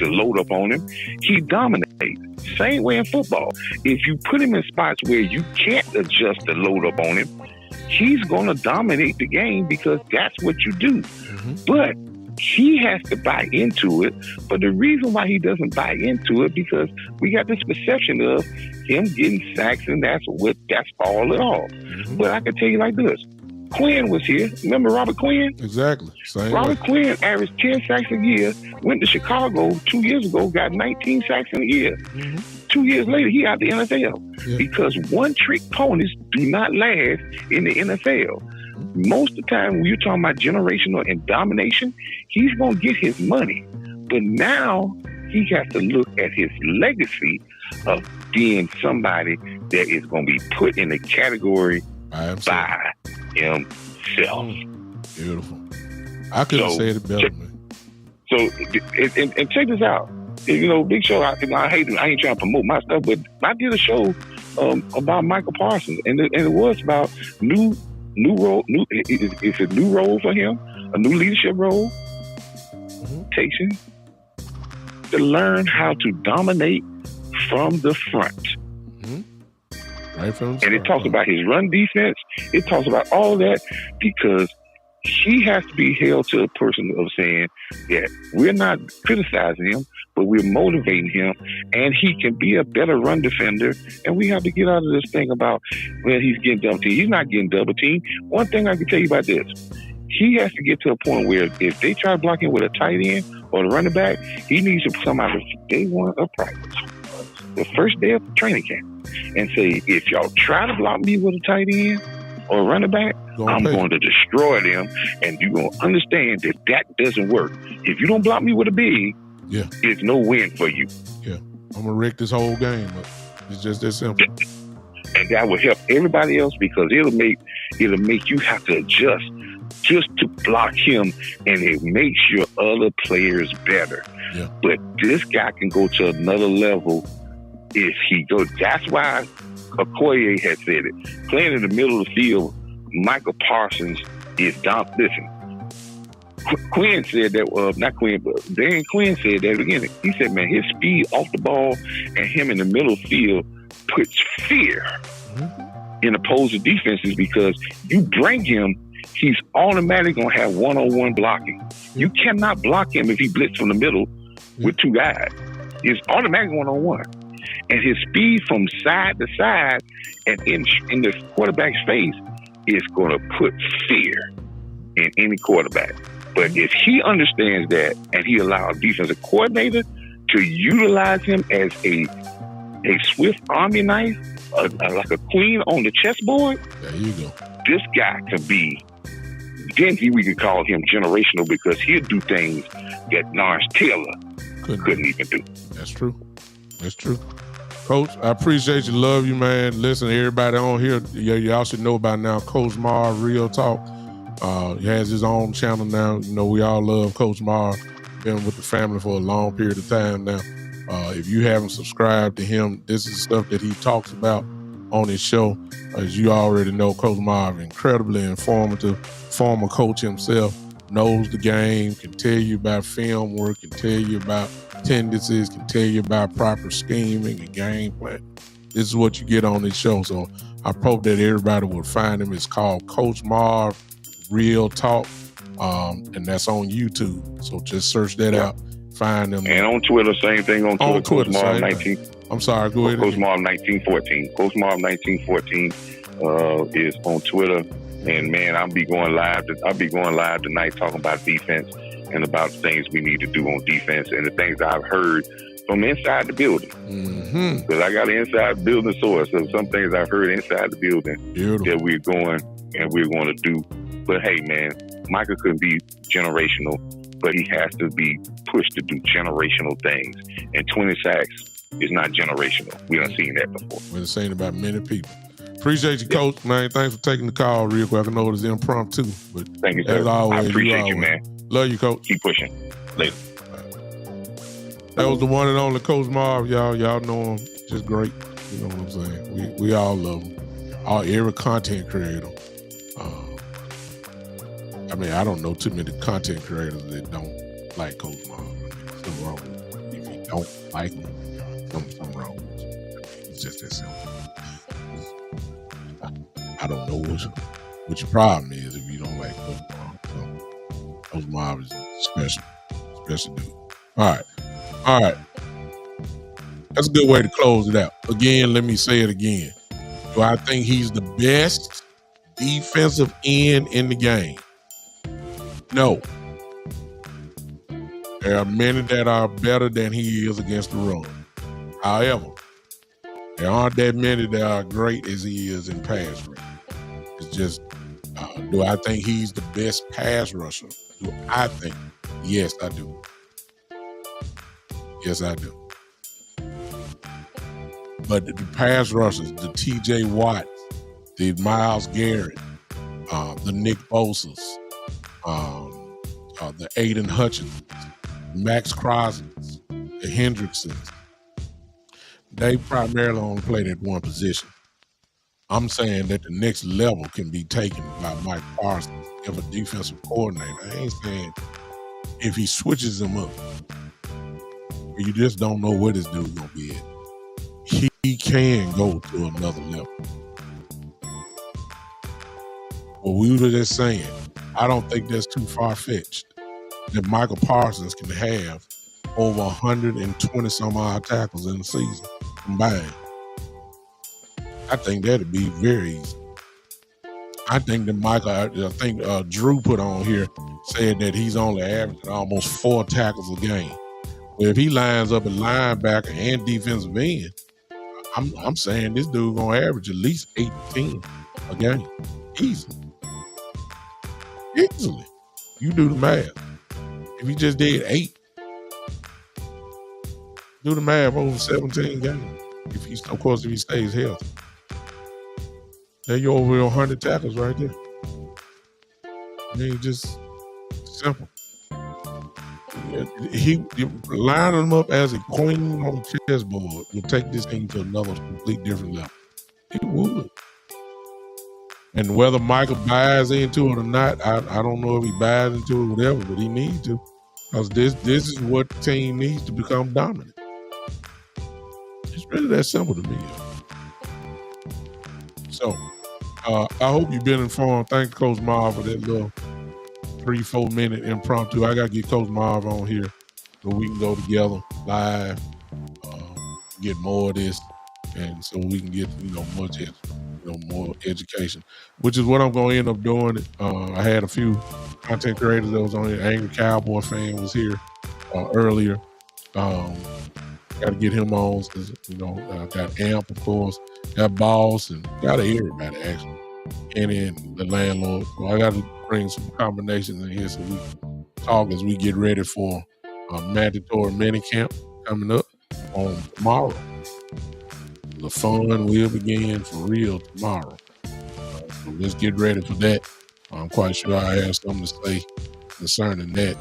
load up on him. He dominates. Same way in football. If you put him in spots where you can't adjust the load up on him, he's going to dominate the game because that's what you do. Mm-hmm. But he has to buy into it. But the reason why he doesn't buy into it because we got this perception of him getting sacks and that's all it all. Mm-hmm. But I can tell you like this. Quinn was here. Remember Robert Quinn? Exactly. Same Robert way. Quinn averaged 10 sacks a year, went to Chicago 2 years ago, got 19 sacks in a year. Mm-hmm. 2 years later, he out the NFL. Yeah. Because one-trick ponies do not last in the NFL. Most of the time, when you're talking about generational and domination, he's going to get his money. But now he has to look at his legacy of being somebody that is going to be put in a category by himself. Beautiful. I couldn't have said it better, man. So, and check this out. Big Show, I ain't trying to promote my stuff, but I did a show about Micah Parsons, and it was about new role. It's a new role for him, a new leadership role. Mm-hmm. To learn how to dominate from the front. Mm-hmm. Right from the and it talks about his run defense. It talks about all that because he has to be held to a person of saying that we're not criticizing him, but we're motivating him, and he can be a better run defender. And we have to get out of this thing about, well, he's getting double teamed. He's not getting double teamed. One thing I can tell you about this, he has to get to a point where if they try to block him with a tight end or the running back, he needs to come out of day one of practice, the first day of training camp, and say, if y'all try to block me with a tight end or a running back, I'm going to destroy them, and you're going to understand that that doesn't work. If you don't block me with a big, it's no win for you. Yeah, I'm going to wreck this whole game up. It's just that simple. And that will help everybody else, because it'll make you have to adjust just to block him, and it makes your other players better. Yeah. But this guy can go to another level if he goes. That's why Okoye had said it. Playing in the middle of the field, Micah Parsons is down. Listen, Quinn said that, not Quinn, but Dan Quinn said that again. He said, man, his speed off the ball and him in the middle of the field puts fear in opposing defenses, because you bring him, he's automatically going to have one-on-one blocking. You cannot block him if he blitz from the middle with two guys. It's automatic one-on-one. And his speed from side to side and in the quarterback's face is going to put fear in any quarterback. But if he understands that, and he allows a defensive coordinator to utilize him as a swift army knife, like a queen on the chessboard, there you go. This guy can be, then we could call him generational, because he'll do things that Lawrence Taylor couldn't even do. That's true. That's true. Coach, I appreciate you. Love you, man. Listen, everybody on here, y'all should know by now, Coach Mar, Real Talk. He has his own channel now. You know, we all love Coach Mar. Been with the family for a long period of time now. If you haven't subscribed to him, this is stuff that he talks about on his show. As you already know, Coach Mar, incredibly informative, former coach himself, knows the game, can tell you about film work, can tell you about tendencies, can tell you about proper scheming and game plan. This is what you get on this show. So I hope that everybody will find him. It's called Coach Mar Real Talk, and that's on YouTube. So just search that out. Find them. And on Twitter, same thing on Twitter. Coach Mar 19. I'm sorry, go ahead. Coach Mar 1914. Coach Mar 1914 is on Twitter. And man, I'll be going live tonight, talking about defense and about things we need to do on defense and the things I've heard from inside the building. Because I got an inside building source of some things I've heard inside the building that we're going to do. But hey, man, Micah couldn't be generational, but he has to be pushed to do generational things. And 20 sacks is not generational. We done seen that before. We've seen about many people. Appreciate you, Coach, man. Thanks for taking the call real quick. I know it was impromptu, but thank you, sir. Always, I appreciate you, man. Love you, Coach. Keep pushing. Later. That was the one and only Coach Marv, y'all. Y'all know him. Just great. You know what I'm saying? We all love him. Every content creator. I mean, I don't know too many content creators that don't like Coach Marv. I mean, something wrong with him. If you don't like him, something wrong with you. I mean, it's just that simple. I don't know what your problem is if you don't like Coach Marv. So, Coach Marv is special dude. All right. That's a good way to close it out. Again, let me say it again. Do I think he's the best defensive end in the game? No. There are many that are better than he is against the run. However, there aren't that many that are great as he is in pass rush. It's just, do I think he's the best pass rusher? Do I think? Yes, I do. Yes, I do. But the pass rushers, the T.J. Watt, the Myles Garrett, the Nick Bosa's, the Aiden Hutchins, Max Crosby's, the Hendricksons, they primarily only played at one position. I'm saying that the next level can be taken by Mike Parsons if a defensive coordinator. I ain't saying if he switches them up. You just don't know where this dude's going to be at. He can go to another level. But we were just saying, I don't think that's too far-fetched that Micah Parsons can have over 120 some odd tackles in the season combined. I think that'd be very easy. I think that Drew put on here said that he's only averaging almost 4 tackles a game. Well, if he lines up at linebacker and defensive end, I'm saying this dude gonna average at least 8 to 10 a game. Easily. You do the math. If he just did 8, do the math over 17 games. If he stays healthy. There you over 100 tackles right there. I mean, just simple. He lining them up as a queen on the chessboard will take this thing to another complete different level. It would. And whether Michael buys into it or not, I don't know if he buys into it or whatever, but he needs to. Because this is what the team needs to become dominant. It's really that simple to me. So, I hope you've been informed. Thank Coach Marv for that little 3-4 minute impromptu. I got to get Coach Marv on here so we can go together live, get more of this, and so we can get more education, which is what I'm going to end up doing. I had a few content creators that was on here. Angry Cowboy fan was here earlier. Got to get him on. Got Amp, of course. Got Boss, and got everybody actually. And then the landlord. So I got to bring some combinations in here so we can talk as we get ready for mandatory minicamp coming up on tomorrow. The fun will begin for real tomorrow. So let's get ready for that. I'm quite sure I have something to say concerning that.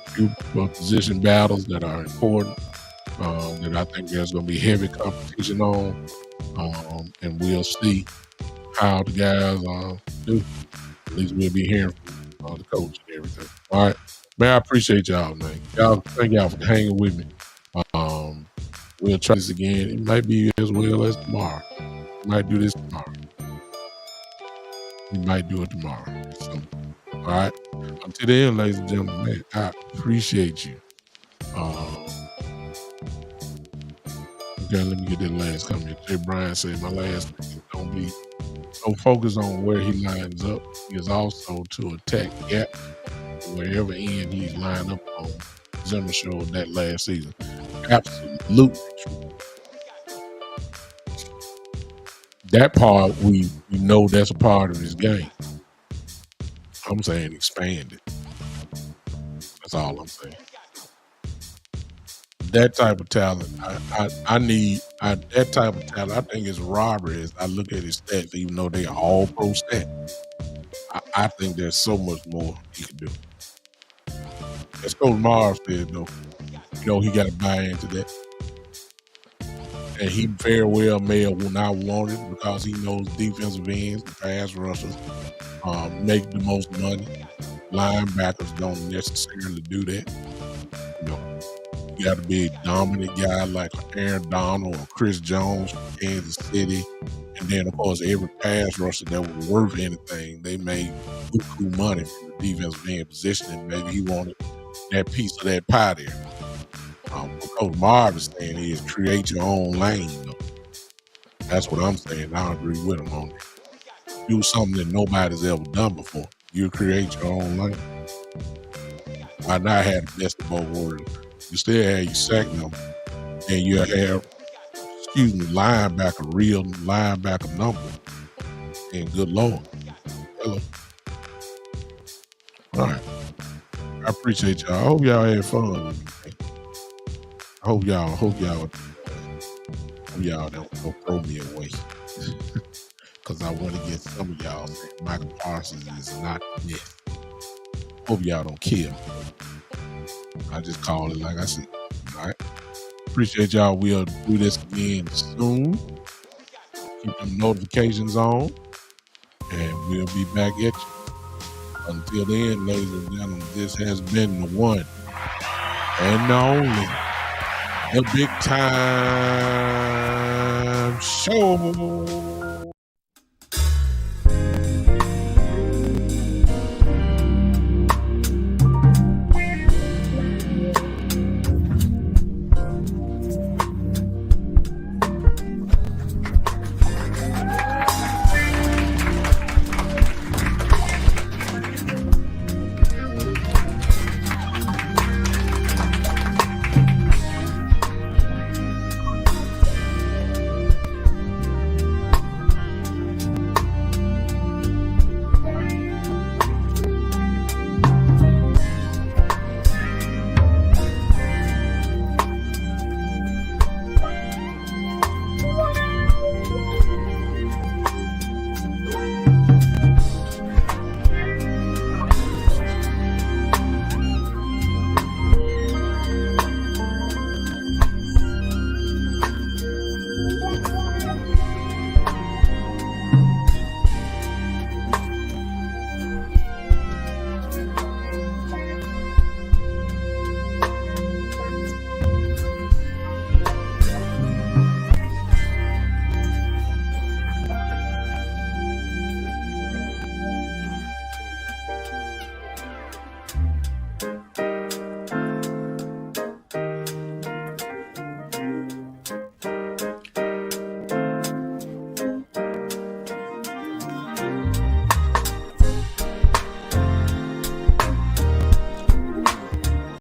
Few position battles that are important. That I think there's going to be heavy competition on, and we'll see how the guys do. At least we'll be hearing from the coach and everything. All right, man. I appreciate y'all, man. Thank y'all for hanging with me. We'll try this again. It might be as well as tomorrow. We might do this tomorrow. We might do it tomorrow. So, all right. Until then, ladies and gentlemen, man, I appreciate you. Okay, let me get that last comment. Jay Bryan said my last thing don't be so focused on where he lines up. He is also to attack gap wherever end he's lined up on. Zimmer showed that last season. Absolutely true. That part we know that's a part of his game. I'm saying expand it. That's all I'm saying. That type of talent, I need that type of talent. I think it's robbery as I look at his stats, even though they are all pro stats. I think there's so much more he can do. As Coach Marv said, though, he got to buy into that. And he very well may have not wanted it because he knows defensive ends, the pass rushers, make the most money. Linebackers don't necessarily do that. You got to be a dominant guy like Aaron Donald or Chris Jones from Kansas City. And then, of course, every pass rusher that was worth anything, they made good money from the defensive end position, and maybe he wanted that piece of that pie there. What Coach Marv is saying is create your own lane. That's what I'm saying. I agree with him on that. Do something that nobody's ever done before. You create your own lane. Might not have the best of both worlds. You still have your sack number, and you have, real linebacker number. And good Lord. Hello. All right. I appreciate y'all. I hope y'all had fun with me. I hope y'all don't throw me away. Because I want to get some of y'all saying Micah Parsons is not the best. Hope y'all don't kill me. I just call it like I said. All right. Appreciate y'all. We'll do this again soon. Keep them notifications on. And we'll be back at you. Until then, ladies and gentlemen, this has been the one and the only, the Big Time Show.